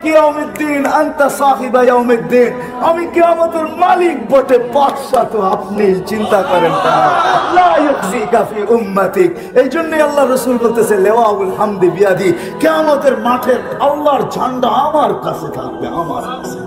কিয়ামুদ্দিন আনতা সাহিবা ইয়াউমিদ্দিন, আমি কিয়ামতের মালিক বটে, বাদশা তো আপনি, চিন্তা করেন না। লা ইউখজিকা ফি উম্মতিক, এই জন্য আল্লাহ রাসূল বলতেছে লিওয়াউল হামদি বিয়াদি, কিয়ামতের মাঠে আল্লাহর ঝান্ডা আমার কাছে থাকবে, আমার কাছে।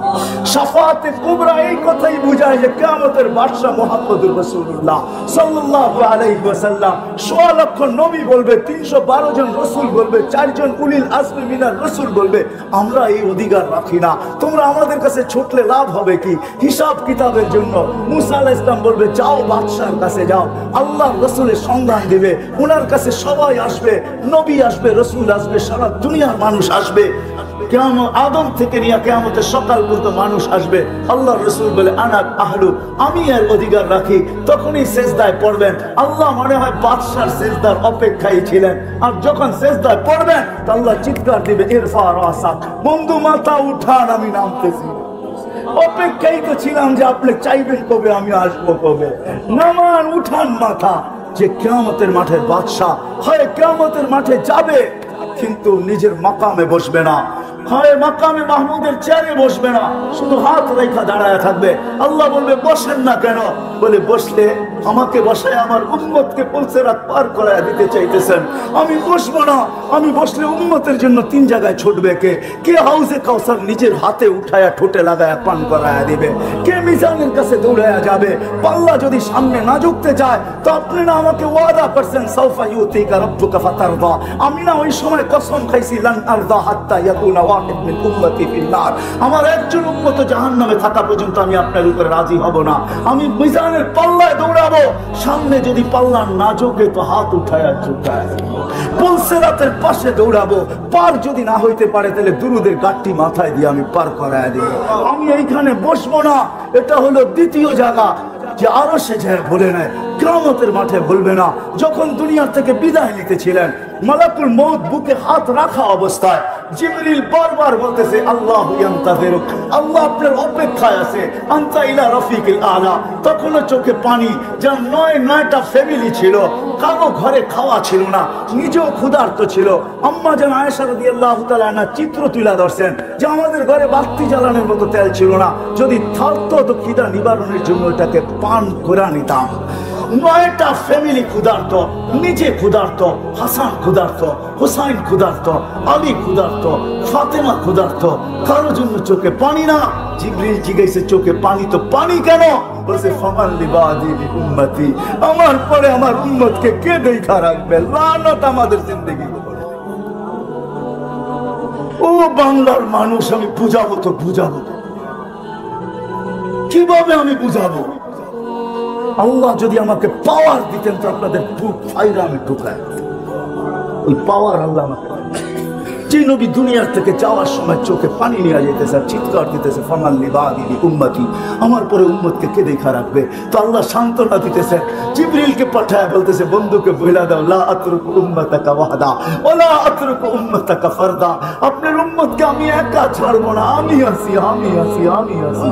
শাফাআতে কুবরা এই কথাই বোঝায় যে কিয়ামতের বাদশা মুহাম্মদুর রাসূলুল্লাহ সাল্লাল্লাহু আলাইহি ওয়াসাল্লাম। ১৬ লক্ষ নবী বলবে, ৩১২ জন রাসূল বলবে, ৪ জন উলিল আজমি মিনার রাসূল বলবে, আমরা এই অধিকার রাখি না। তোমরা আমাদের কাছে ছুটলে লাভ হবে কি? হিসাব কিতাবের জন্য মুসা আলাইহিস সালাম বলবে, যাও বাদশার কাছে যাও, আল্লাহ রাসূলের সন্ধান দিবে, ওনার কাছে সবাই আসবে, নবী আসবে, রাসূল আসবে, সারা দুনিয়ার মানুষ আসবে। কিয়ামত আদম থেকে নিয়ে কিয়ামতের সকাল পর্যন্ত মানুষ আসবে। আল্লাহ রাসূল বলে, আনা আহলু, আমি এর অধিকার রাখি। তখনই সেজদায় পড়বেন। আল্লাহ মনে হয় বাদশার সেজদার অপেক্ষায় ছিলেন। আর যখন সেজদায় পড়বেন তো আল্লাহ চিৎকার দিবে, ইরফা রাসাক, বন্ধু মাথা উঠান, আমি নামতেছি। অপেক্ষাই তো ছিলাম যে আপনি চাইবেন কবে আমি আসবো, কবে নামান, উঠান মাথা। যে কিয়ামতের মাঠের বাদশা হয় কিয়ামতের মাঠে যাবে, কিন্তু নিজের মাকামে বসবে না, হয় মাকামে মাহমুদের চেয়ারে বসবে না, শুধু হাত রেখা দাঁড়ায় থাকবে। আল্লাহ বলবে, বসেন না কেন? বলে, বসলে আমাকে বসায় আমার উম্মতকে পুলসিরাত পার করায় দিতে চাইতেছেন, আমি বসবো না। আমি বসলে উম্মতের জন্য 3 জায়গায় ছুটবে। কে হাউজে কাউসার নিজের হাতে উঠায়া ঠোঁটে লাগায় পান করায়া দিবে? কে মিজানের কাছে দৌড়ায়া যাবে? পাল্লা যদি সামনে না ঝুঁকতে চায় তো আপনি না আমাকে ওয়াদা করছেন, সাউফা ইউতিকা রাব্বুকা ফাতারদা, আমি না ওই সময় কসম খাইছি, লান আরদা হাত্তা ইয়াকুনা ওয়াহিদ মিন উম্মতি ফিন নার, আমার একজন উম্মত জাহান্নামে থাকা পর্যন্ত আমি আপনার উপরে রাজি হব না। আমি মিজানের পাল্লায় দৌড়াবো, সামনে যদি পাল্লা না ঝুঁকে তো হাত উঠায়া ঝুঁকায়, পুলসিরাতের পাশে দৌড়াবো, পার যদি না হইতে পারে তাহলে দুরুদের গাঁটটি মাথায় দিয়ে আমি পার করায় দিব। আমি এইখানে বসবো না। এটা হলো দ্বিতীয় জায়গা যে আরো সে যায় বলে নেয়, কিয়ামতের মাঠে বলবে না। যখন দুনিয়া থেকে বিদায় নিতেছিলেন, মালাকুল মউত বুকে হাত রাখা অবস্থায় জিবরিল বারবার বলতেছে, আল্লাহু ইয়ান্তাযিরুক, আল্লাহ আপনার অপেক্ষায় আছে, আনতা ইলা রাফিকিল আলা। তখনও চোখে পানি। যার 9টা ফ্যামিলি ছিল, কারো ঘরে খাওয়া ছিল না, নিজেও ক্ষুধার্ত ছিল। আম্মা জান আয়েশা রাদিয়াল্লাহু তাআলা আনহা চিত্র তুলে ধরছেন যে আমাদের ঘরে বাতি জ্বালানোর মতো তেল ছিল না, যদি থাকতো তো খিদা নিবারণের জন্য এটাকে পান করে নিতাম। 9টা ফ্যামিলি ক্ষুধার্ত, নিজে ক্ষুধার্ত, হাসান ক্ষুধার্ত, হুসাইন ক্ষুধার্ত, আলী ক্ষুধার্ত, ফাতেমা ক্ষুধার্ত, কারো জন্য চোখে পানি না। জিবরিল জিজ্ঞাসা, চোখে পানি তো পানি কেন? বলছে, ফামান লিবাদি উম্মতি, আমার পরে আমার উম্মতকে কে দেখা রাখবে? লানত আমাদের জিন্দেগি। ও বাংলার মানুষ, আমি বুঝাবো তো বুঝাবো কিভাবে? আমি বুঝাবো? আল্লাহ যদি আমাকে পাওয়ার দিতেন তো আপনাদের বুক ফাইরা আমি ঢুকায়। ওই পাওয়ার আল্লাহ আমাকে। যে নবী দুনিয়ার থেকে যাওয়ার সময় চোখে পানি নিয়ে যেতেছে, চিৎকার দিতেছে, ফামান লিবাদি উম্মতি, আমার পরে উম্মতকে কে দেখা রাখবে? তো আল্লাহ সান্ত্বনা দিতেছে, জিবরিলকে পাঠায় বলতেছে, বন্ধুকে বইলা দাও, লা আতরুকু উম্মাতাকা ওয়াহদা ওয়ালা আতরুকু উম্মাতাকা ফারদা, আপনার উম্মতকে আমি একা ছাড়বো না, আমি আছি, আমি আছি, আমি আছি।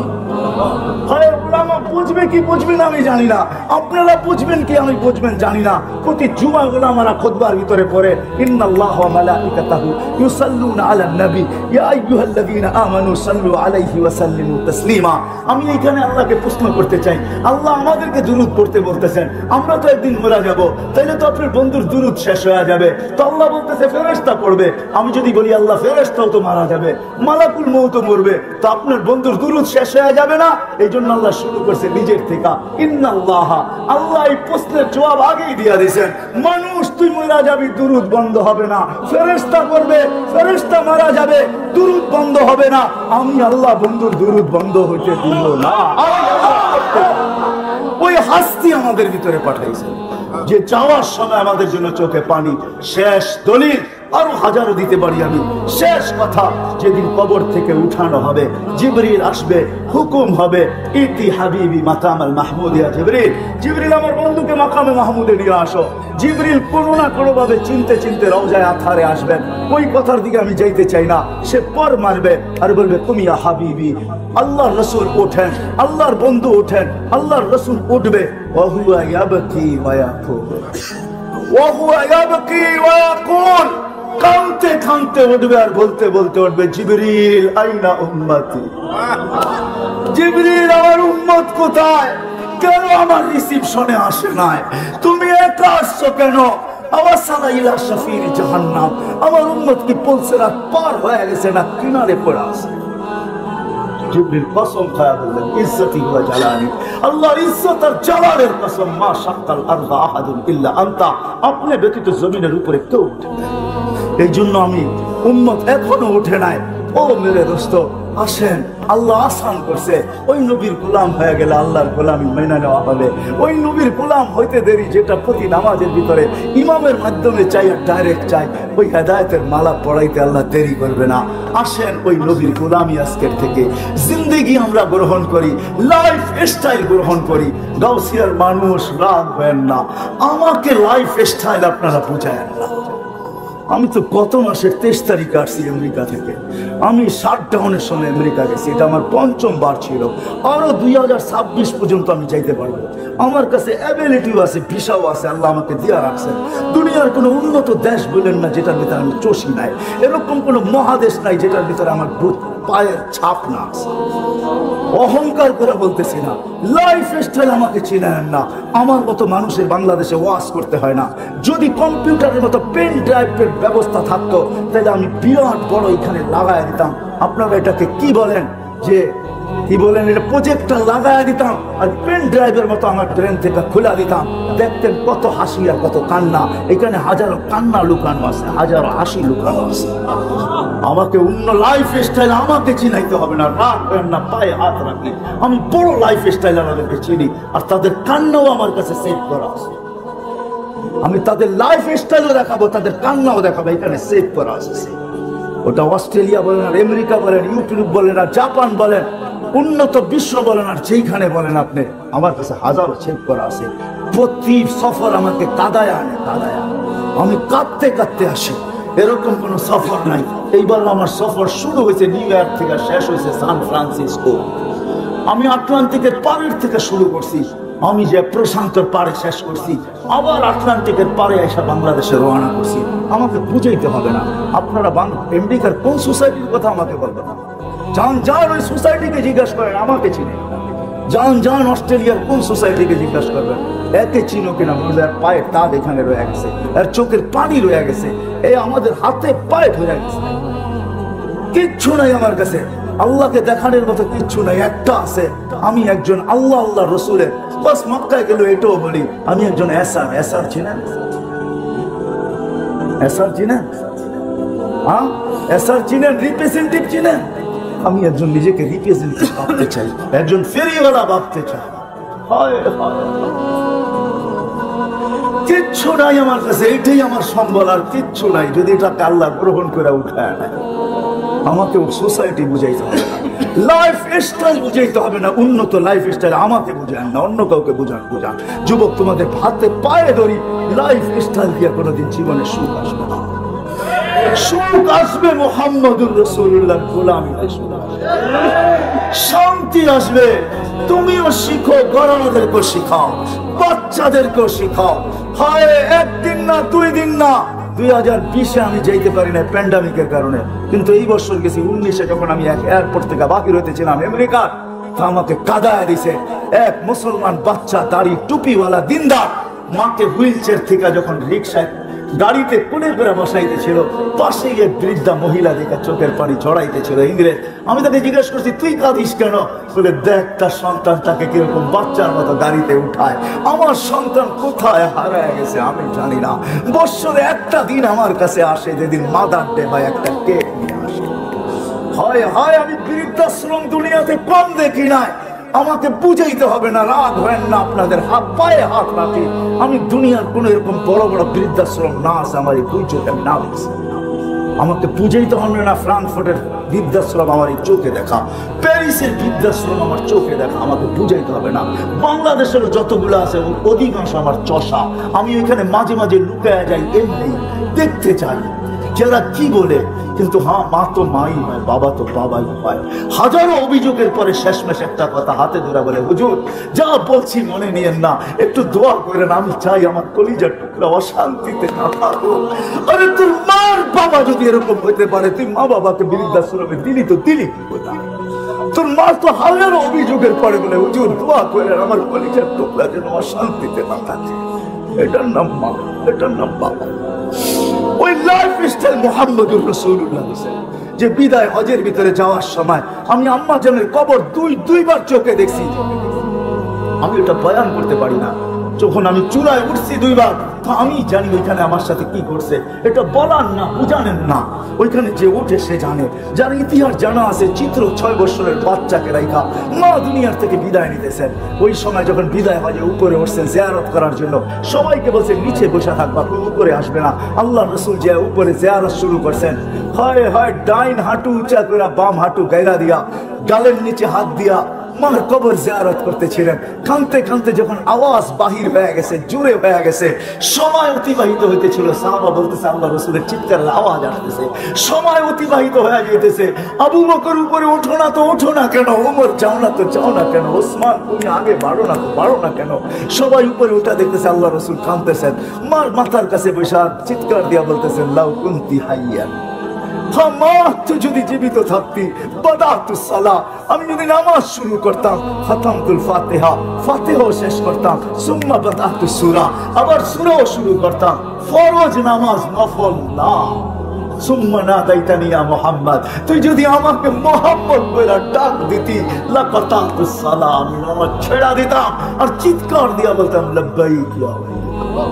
হয় উলামা বুঝবে কি বুঝবে না আমি জানি না, আপনারা বুঝবেন কি আমি বুঝবেন জানি না। প্রতি জুমা উলামারা খুতবার ভিতরে পড়ে, ইন্নাল্লাহা ওয়া মালাইকাতাহু ইউসাল্লুনা আলান নবী ইয়া আইয়ুহাল্লাযীনা আমানু সাল্লু আলাইহি ওয়া সাল্লিমু তাসলিমা। আমি এখানে আল্লাহকে প্রশ্ন করতে চাই, আল্লাহ আমাদেরকে দুরূদ পড়তে বলতেছেন, আমরা তো একদিন মারা যাব, তাইলে তো আপনার বন্ধুর দুরূদ শেষ হয়ে যাবে। তো আল্লাহ বলতেছে ফেরেশতা পড়বে। আমি যদি বলি আল্লাহ ফেরেশতাও তো মারা যাবে, মালাকুল মউত মরবে, তো আপনার বন্ধুর দুরূদ শেষ হয়ে যাবে না? এই জন্য আল্লাহ শুরু করছে নিজের থেকে, ইন্নাল্লাহা, আল্লাহ এই প্রশ্নের জবাব আগেই দিয়ে দিয়েছেন, মানুষ তুই মারা যাবি, দুরূদ বন্ধ হবে না। ফেরেশতা করবে, ফেরেশতা মারা যাবে, দুরূদ বন্ধ হবে না। আমি আল্লাহ বন্ধুর দুরূদ বন্ধ হইতে দিব না। ওই হাস্তি আমাদের ভিতরে পাঠাইছে যে যাওয়ার সময় আমাদের জন্য চোখে পানি। শেষ দলিল আরো হাজারো দিতে পারি আমি। শেষ কথা, যেদিন কবর থেকে উঠানো হবে, জিবরিল আসবে, হুকুম হবে, ইতি হাবিবি মাকামাল মাহমুদিয়া জিবরিল, জিবরিল আমার বন্ধুকে মাকামে মাহমুদে নিয়ে আসো। জিবরিল কোনো না কোনো ভাবে চিনতে চিনতে রওজায়ে আতহারে আসবেন। ওই কথার দিকে আমি যাইতে চাই না। সে পর মারবে আর বলবে, তুমি ইয়া হাবিবি, আল্লাহর রাসূল ওঠেন, আল্লাহর বন্ধু ওঠেন, আল্লাহর রাসূল উঠবে, ওয়া হুয়া ইয়াবকি ওয়া ইয়াকুল, ওয়া হুয়া ইয়াবকি ওয়া ইয়াকুল, কাঁদতে কাঁদতে উঠবে আর বলতে বলতে উঠবে, জিবরিল আইনা উম্মতি, জিবরিল আমার উম্মত কোথায়, কেন আমার রিসিপশনে আসে নাই, তুমি একা আসছো কেন, আওয়াসালা ইলা শাফির জাহান্নাম, আমার উম্মত কি পুলসিরাত পার হয়ে গেছে না কিনারে পড়ে আছে। জিবরিল কসম খায়া বললেন, ইজ্জতি ওয়া জালালি, আল্লাহর ইজ্জত আর জালালের কসম, মা শাক্কাল আরদা আহাদুন ইল্লা আনতা, আপনি ব্যতীত জমিনের উপরে কেউ ওঠে না। এই জন্য আমি উম্মত এখনো ওঠে নাই। ও মেরে দোস্ত, আসেন, আল্লাহ আসান করছে। ওই নবীর গোলাম হয়ে গেলে আল্লাহর গোলামি মেনে নেওয়া হবে। ওই নবীর গোলাম হইতে দেরি, যেটা প্রতি নামাজের ভিতরে ইমামের মাধ্যমে চাই আর ডাইরেক্ট চাই, ওই হেদায়েতের মালা পড়াইতে আল্লাহ দেরি করবে না। আসেন ওই নবীর গোলামি আজকের থেকে জিন্দেগি আমরা গ্রহণ করি, লাইফ স্টাইল গ্রহণ করি। গাউসিয়ার মানুষ রাগ হবেন না, আমাকে লাইফ স্টাইল আপনারা বুঝায়েন না। আমি তো গত মাসের 23 তারিখ আসছি আমেরিকা থেকে। আমি শাটডাউনের সময় আমেরিকা গেছি, এটা আমার 5ম বার ছিল। আরো 2026 পর্যন্ত আমি যাইতে পারবো। আমার কাছে অ্যাবিলিটিও আছে, ভিসাও আছে, আল্লাহ আমাকে দিয়া রাখছেন। দুনিয়ার কোনো উন্নত দেশ বলেন না যেটার ভিতরে আমি চষি নাই, এরকম কোনো মহাদেশ নাই যেটার ভিতরে আমার পায়ের ছাপ না আছে। অহংকার করে বলতেছি না, লাইফ স্টাইল আমাকে চিনেন না। আমার মতো মানুষের বাংলাদেশে ওয়াজ করতে হয় না। যদি কম্পিউটারের মতো পেন ড্রাইভের ব্যবস্থা থাকতো তাহলে আমি বিরাট বড় এখানে লাগাই দিতাম। আপনারা এটাকে কি বলেন, যে কি বলেন, এটা প্রজেক্টর লাগাই দিতাম আর পেন ড্রাইভের মতো আমার ট্রেন থেকে খুলে দিতাম। দেখতেন কত হাসি আর কত কান্না। এখানে হাজারো কান্না লুকানো আছে, হাজারো হাসি লুকানো আছে। আমাকে অন্য লাইফ স্টাইল আমাকে চিনাইতে হবে না, রাগ করেন না, পায়ে হাত রাখি। আমি বড় লাইফ স্টাইল আমাদেরকে চিনি আর তাদের কান্নাও আমার কাছে সেভ করা আছে। আমি তাদের লাইফ স্টাইলও দেখাবো, তাদের কান্নাও দেখাবো, এখানে সেভ করা আছে। ওটা অস্ট্রেলিয়া বলেন আর আমেরিকা বলেন, ইউটিউব বলেন আর জাপান বলেন, উন্নত বিশ্ব বলেন আর যেইখানে বলেন, আপনি আমার কাছে হাজারো সেভ করা আছে। প্রতি সফর আমাকে কাদায় আনে, কাদায় আনে। আমি কাঁদতে কাঁদতে আসি, এরকম কোনো সফর নাই। এইবার আমার সফর শুরু হয়েছে নিউ ইয়র্ক থেকে, শেষ হয়েছে সান ফ্রান্সিসকো। আমি আটলান্টিকের পাড়ের থেকে শুরু করছি, আমি যে প্রশান্তর পাড়ে শেষ করছি, আবার আটলান্টিকের পাড়ে এসে বাংলাদেশে রওনা করছি। আমাকে বুঝাইতে হবে না। আপনারা আমেরিকার কোন সোসাইটির কথা আমাকে বলবেন না, যান যান ওই সোসাইটিকে জিজ্ঞাসা করেন, আমাকে চিনে। যান যান অস্ট্রেলিয়ার কোন সোসাইটিকে জিজ্ঞাসা করবেন, একে চিনো কিনা। বুঝলে পায়ের দাগ এখানে রয়ে গেছে, আর চোখের পানি রয়ে গেছে, এই আমাদের হাতে পায়ে ধরে গেছে। কিচ্ছু নাই আমার কাছে, আল্লাহকে দেখানোর মতো কিচ্ছু নাই। একটা আছে, আমি একজন আল্লাহ আল্লাহ রসুলের, বাস মক্কায় গেল এটাও বলি আমি একজন এসার। এসার চিনেন? এসার চিনেন? হ্যাঁ, এসার চিনেন? রিপ্রেজেন্টেটিভ চিনেন? আমি একজন নিজেকে রিপ্রেজেন্টেটিভ ভাবতে চাই, একজন ফেরিওয়ালা ভাবতে চাই। কিচ্ছু নাই আমার কাছে, এটাই আমার সম্বল, আর কিচ্ছু নাই। যদি এটাকে আল্লাহ গ্রহণ করে উঠায় নেয়, আমাকে সোসাইটি বুঝাইতে হবে না, লাইফ স্টাইল বুঝাইতে হবে না। উন্নত লাইফ স্টাইল আমাকে বুঝান না, অন্য কাউকে বুঝান। বুঝান যুবক, তোমাদের হাতে পায়ে ধরি, লাইফ স্টাইল দিয়ে কোনোদিন জীবনে সুখ আসবে না। সুখ আসবে মুহাম্মদুর রাসূলুল্লাহর গোলামি, শান্তি আসবে। তুমিও শিখো, ঘরানাদেরকে শিখাও, বাচ্চাদেরকেও শিখাও। হয় একদিন না, 2 দিন না। 2020-এ আমি যাইতে পারি না প্যান্ডামিকের কারণে, কিন্তু এই বছর গেছি 19-এ, যখন আমি এক এয়ারপোর্ট থেকে বাহির হইতেছিলাম আমেরিকা, তা আমাকে কাদায় দিছে এক মুসলমান বাচ্চা, দাড়ি টুপিওয়ালা দিনদার, মাকে হুইল চেয়ার থেকে যখন রিক্সায় গাড়িতে কোলে করে বসাইতেছিল, পাশে গিয়ে বৃদ্ধা মহিলা দেখে চোখের পানি ঝরাইতেছিল, ইংরেজ। আমি তাকে জিজ্ঞেস করছি, তুই কাঁদিস কেন? বলে, দেখ তার সন্তান তাকে কিরকম বাচ্চার মতো গাড়িতে উঠায়। আমার সন্তান কোথায় হারায় গেছে আমি জানি না। বছরে একটা দিন আমার কাছে আসে, যেদিন মাদার ডে বা একটা কেক নিয়ে আসে। হয় হয় আমি বৃদ্ধাশ্রম দুনিয়াতে কম দেখি নাই। আমাকে বুঝাইতে হবে না, রাগ হয় না, আপনাদের হাত পায়ে হাত রাখি। আমি দুনিয়ার কোন এরকম বড় বড় বৃদ্ধাশ্রম না আছে আমার এই দুই চোখে না দেখছি। আমাকে বুঝাইতে হবে না, ফ্রাঙ্কফুর্টের বৃদ্ধাশ্রম আমার এই চোখে দেখা, প্যারিসের বৃদ্ধাশ্রম আমার চোখে দেখা। আমাকে বুঝাইতে হবে না। বাংলাদেশের যতগুলো আছে অধিকাংশ আমার চষা। আমি ওইখানে মাঝে মাঝে লুকায়া যাই, এমনি দেখতে চাই। যারা কি বলে, কিন্তু হ্যাঁ মা তো মাই হয়, বাবা তো বাবাই হয়। হাজারো অভিযোগের পরে শেষমেশ একটা কথা হাতে ধরে বলে, হুজুর যা বলছি মনে নিয়েন না, একটু দোয়া করেন, আমি চাই আমার কলিজার টুকরা অশান্তিতে না থাকুক। আরে তোর মার বাবা যদি এরকম হইতে পারে, তুই মা বাবাকে বৃদ্ধাশ্রমে দিলি তো দিলি কি কথা? তোর মা তো হাজারো অভিযোগের পরে বলে, হুজুর দোয়া করেন আমার কলিজার টুকরা যেন অশান্তিতে না থাকে। এটার নাম মা, এটার নাম বাবা। ওই লাইফ স্টাইল মুহাম্মদুর রাসূলুল্লাহ যে বিদায় হজের ভিতরে যাওয়ার সময় আমি আম্মা জানের কবর দুইবার চোখে দেখছি। আমি এটা বয়ান করতে পারি না, যখন আমি চূড়ায় উঠছি দুইবার, তো আমি জানি ওইখানে আমার সাথে কি করছে। এটা বলার না, বুঝানেন না, ওইখানে যে উঠে সে জানে। যার ইতিহাস জানা আছে, চিত্র 6 বছরের বাচ্চাকে রাইখা মা দুনিয়ার থেকে বিদায় নিতেছেন। ওই সময় যখন বিদায় হয় উপরে উঠছেন জিয়ারত করার জন্য, সবাইকে বলছে নিচে বসে থাকবা, উপরে আসবে না। আল্লাহ রাসূল যে উপরে জিয়ারত শুরু করছেন, হয় হয় ডাইন হাঁটু উঁচা করে বাম হাঁটু গায়রা দিয়া, গালের নিচে হাত দিয়া মার কবর জিয়ারত করতেছিলেন। কাঁদতে কাঁদতে যখন আওয়াজ বাহির হয়ে গেছে, জোরে হয়ে গেছে, সময় অতিবাহিত হইতেছিল, সাহাবা বলতেছে আল্লাহ রাসূলের চিৎকারের আওয়াজ আসতেছে, সময় অতিবাহিত হয়ে যেতেছে। আবু বকর উপরে ওঠো না তো ওঠো না কেন, ওমর যাও না তো যাও না কেন, ওসমান তুমি আগে বাড়ো না তো বাড়ো না কেন। সবাই উপরে ওঠা দেখতেছে, আল্লাহ রাসূল কাঁদতেছেন, মার মাথার কাছে বসে চিৎকার দিয়া বলতেছেন, লাউ কুনতি হাইয়ান, যদি জীবিত থাকতি বাদাতুস সালাহ, আমি যদি নামাজ শুরু করতাম, খাতামতুল ফাতিহা, ফাতিহা শেষ করতাম, সুম্মা বাদাতুস সূরা, আবার সূরাও শুরু করতাম। ফরজ নামাজ, নফল না। সুম্মা নাদাইতানি ইয়া মুহাম্মদ, তুই যদি আমাকে মুহাম্মদ বলে ডাক দিতি, লাকাতাতুস সালাহ, আমি নামাজ ছেড়ে দিতাম আর চিৎকার দিয়া বলতাম লাব্বাইক ইয়া রাসূলুল্লাহ।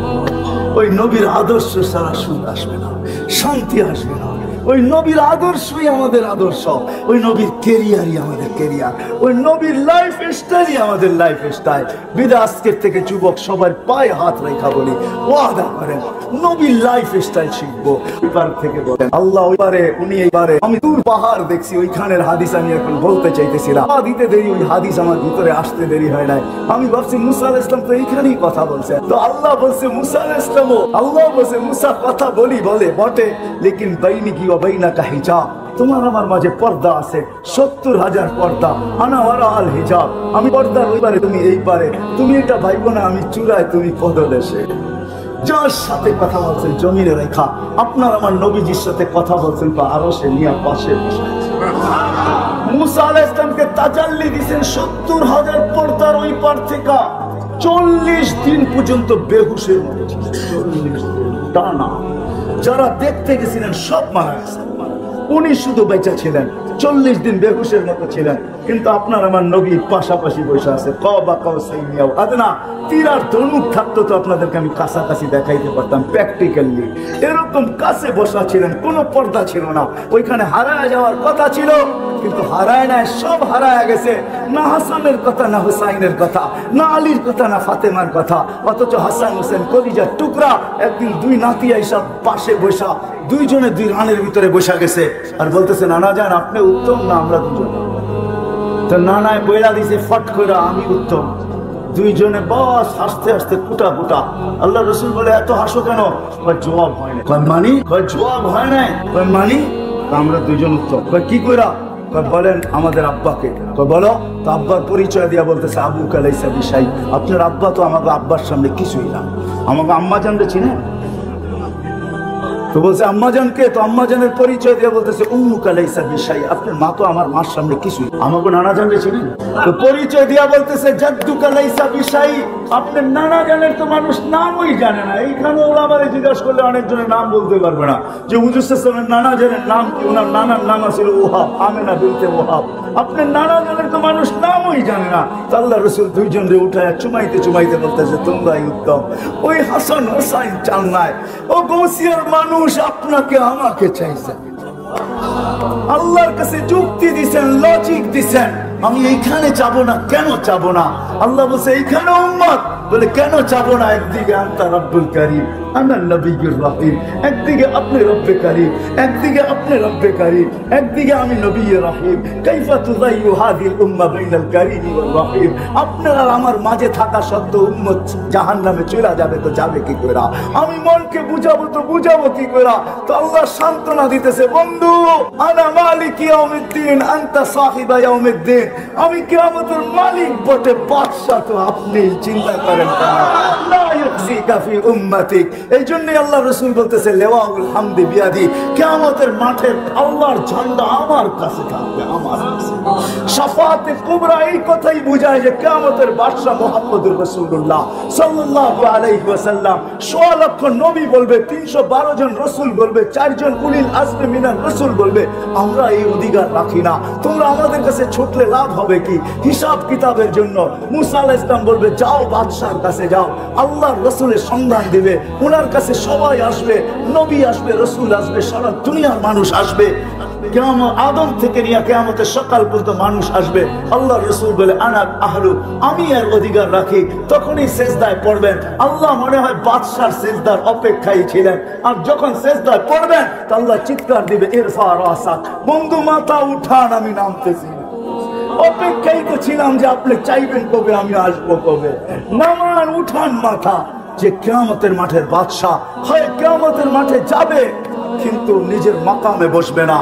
ওই নবীর আদর্শ ছাড়া সুখ আসবে না, শান্তি আসবে না। ওই নবীর আদর্শই আমাদের আদর্শ, ওই নবীর কেরিয়ারই আমাদের কেরিয়ার, ওই নবীর লাইফ স্টাইলই আমাদের লাইফ স্টাইল। বিদায় আজকের থেকে যুবক সবার পায়ে হাত রেখা বলি, ওয়াদা করেন নবীর লাইফ স্টাইল শিখবো। এবার থেকে বলেন আল্লাহ ওইবারে উনি এইবারে, আমি দূর পাহাড় দেখছি, ওইখানের হাদিস আমি এখন বলতে চাইতেছিলাম, দিতে দেরি, ওই হাদিস আমার ভিতরে আসতে দেরি হয় নাই। আমি ভাবছি মুসা আলাইহিস সালাম তো এইখানেই কথা বলছে, তো আল্লাহ বলছে মুসা আলাইহিস সালাম, আল্লাহ বলছে মুসা কথা বলে বটে, লেকিন বাইনি কি বাইনাকা হিজাব, তোমার আমার মাঝে পর্দা আছে, 70,000 পর্দা, আনা ওয়ারা আল হিজাব, আমি পর্দার ওইবারে তুমি এইবারে, তুমি এটা ভাইবো না আমি চূড়ায় তুমি পদদেশে। যার সাথে কথা বলছেন জমিনে রেখা, আপনার আমার নবীজির সাথে কথা বলছেন তো আরো সে নিয়ে পাশে বসে। মুসা আলাইহিস সালামকে তাজাল্লি দিয়েছেন 70,000 পর্দার ওই পার থেকে, 40 দিন পর্যন্ত বেহুশের মতো ছিলেন, 40 দিন টানা। যারা দেখতে গেছিলেন সব মারা গেছে, উনি শুধু বেঁচে ছিলেন, 40 দিন বেহুশের মতো ছিলেন। কিন্তু আপনার আমার নবী পাশাপাশি বসে আছে, কবা কাউসাইনিয়াও আদনা, তীর আর ধনুক থাকতো তো আপনাদেরকে আমি কাছাকাছি দেখাইতে পারতাম প্র্যাকটিক্যালি। এরকম কাছে বসা ছিলেন, কোনো পর্দা ছিল না। ওইখানে হারায় যাওয়ার কথা ছিল, কিন্তু হারায় নাই, সব হারায় গেছে। না হাসানের কথা, না হুসাইনের কথা, না আলীর কথা, না ফাতেমার কথা, অথচ হাসান হোসেন কলিজার টুকরা একদিন দুই নাতি আইসা পাশে বসা, দুইজনে দুই রানের ভিতরে বসা গেছে আর বলতেছে নানা যান আপনি উত্তম না আমরা দুজন। তো নানায় বইলা দিছে ফট করে আমি উত্তম। দুইজনে বস হাসতে হাসতে কুটা কুটা। আল্লাহ রসুল বলে এত হাসো কেন? জবাব হয় না। মানি জবাব হয় নাই, মানি আমরা দুইজন উত্তম। কি কইরা? বলেন আমাদের আব্বাকে। বলো তো। আব্বার পরিচয় দিয়া বলতেছে আবু কালাইসা বিশাই, আপনার আব্বা তো আমাকে আব্বার সামনে কিছুই না। আমাকে আম্মা জানতে চিনে তো বলছে আম্মাজানকে, তো আম্মাজানের পরিচয় দিয়ে বলতেছে উম্মু কালাইসা বিশাই, আপনার মা তো আমার মার সামনে কিছুই। আমাকে নানা জানলে চিনেন তো পরিচয় দিয়া বলতেছে জাদ্দু কালাইসা বিশাই, আপনার নানা জানের তো মানুষ নামই জানে না। এইখানে ওলামারে জিজ্ঞাসা করলে অনেকজনের নাম বলতে পারবে না যে হুজুর সাল্লাল্লাহু নানা জানের নাম কি। ওনার নানার নাম ছিল ওহাব, আমেনা বিনতে ওহাব। আপনার নানা জানের তো মানুষ নামই জানে না। আল্লাহ রসুল দুইজনরে উঠায় চুমাইতে চুমাইতে বলতেছে তোমরাই উত্তম। ওই হাসান হোসাইন চান নাই, ও গৌসিয়ার মানুষ আপনাকে আমাকে চাইছে। আল্লাহর কাছে যুক্তি দিছেন, লজিক দিছেন, আমি এইখানে চাবো না। কেন চাবো না? আল্লাহ বলছে এইখানে উম্মত, বলে কেন চাবো না? একদিকে আনতা রব্বুল কারীম, আনা নবিয়্যুর রহিম। একদিকে আপনি রব্বে কারীম, একদিকে আপনি রব্বে কারীম, একদিকে আমি নবিয়্যে রহিম। কাইফা তুযাইয়ু হাযিহিল উম্মাহ বাইনাল কারীম ওয়ার রহিম। আপনার আর আমার মাঝে থাকা সত্ত্বেও উম্মত জাহান্নামে চলে যাবে, তো যাবে কি করে? আমি মনকে বুঝাবো তো বুঝাবো কি করে? তো আল্লাহ সান্ত্বনা দিতেছে, বন্ধু আনা মালিক ইয়াউমিদ্দিন আনতা সাহিবা ইয়াউমিদ্দিন। আমি কিয়ামতের মালিক বটে, বাদশা তো আপনি। চিন্তা করেন লা ইউখজিকা ফি উম্মাতিক। এই জন্যই আল্লাহ রাসূল বলতেছে লিওয়াউল হামদি বিয়াদি। কিয়ামতের মাঠে আল্লাহর ঝান্ডা আমার কাছে থাকবে, আমার কাছে। শাফাআতে কুবরা এই কথাই বোঝায় যে কিয়ামতের বাদশা মুহাম্মদুর রাসূলুল্লাহ সাল্লাল্লাহু আলাইহি ওয়াসাল্লাম। 1.5 লক্ষ নবী বলবে, 312 জন রাসূল বলবে, 4 জন উলিল আজমি মিনার রাসূল বলবে, আমরা এই অধিকার রাখি না। তোমরা আমাদের কাছে ছুটলে লাভ হবে কি? হিসাব কিতাবের জন্য। মুসা আলাইহিস সালাম বলবে, যাও বাদশার কাছে যাও, আল্লাহর রাসূলের সন্ধান দিবে। ওনার কাছে সবাই আসবে, নবী আসবে, রাসূল আসবে, সারা দুনিয়ার মানুষ আসবে। কিয়ামত আদম থেকে নিয়ে কিয়ামতের সকাল পর্যন্ত মানুষ আসবে। আল্লাহর রাসূল বলে, আনা আহলু, আমি এর অধিকার রাখি। তখনই সিজদায় পড়বেন। আল্লাহ মনে হয় বাদশার সিজদার অপেক্ষায় ছিলেন। আর যখন সিজদায় পড়বেন তো আল্লাহ চিৎকার দিবে, ইরফা রাসাক, বন্ধু মাথা উঠান, আমি নামতেছি। অপেক্ষায় তো ছিলাম যে আপনি চাইবেন কবে, আমি আসবো কবে। নামান, উঠান মাথা। যে কিয়ামতের মাঠের বাদশা হয় কিয়ামতের মাঠে যাবে, কিন্তু নিজের মাকামে বসবে না,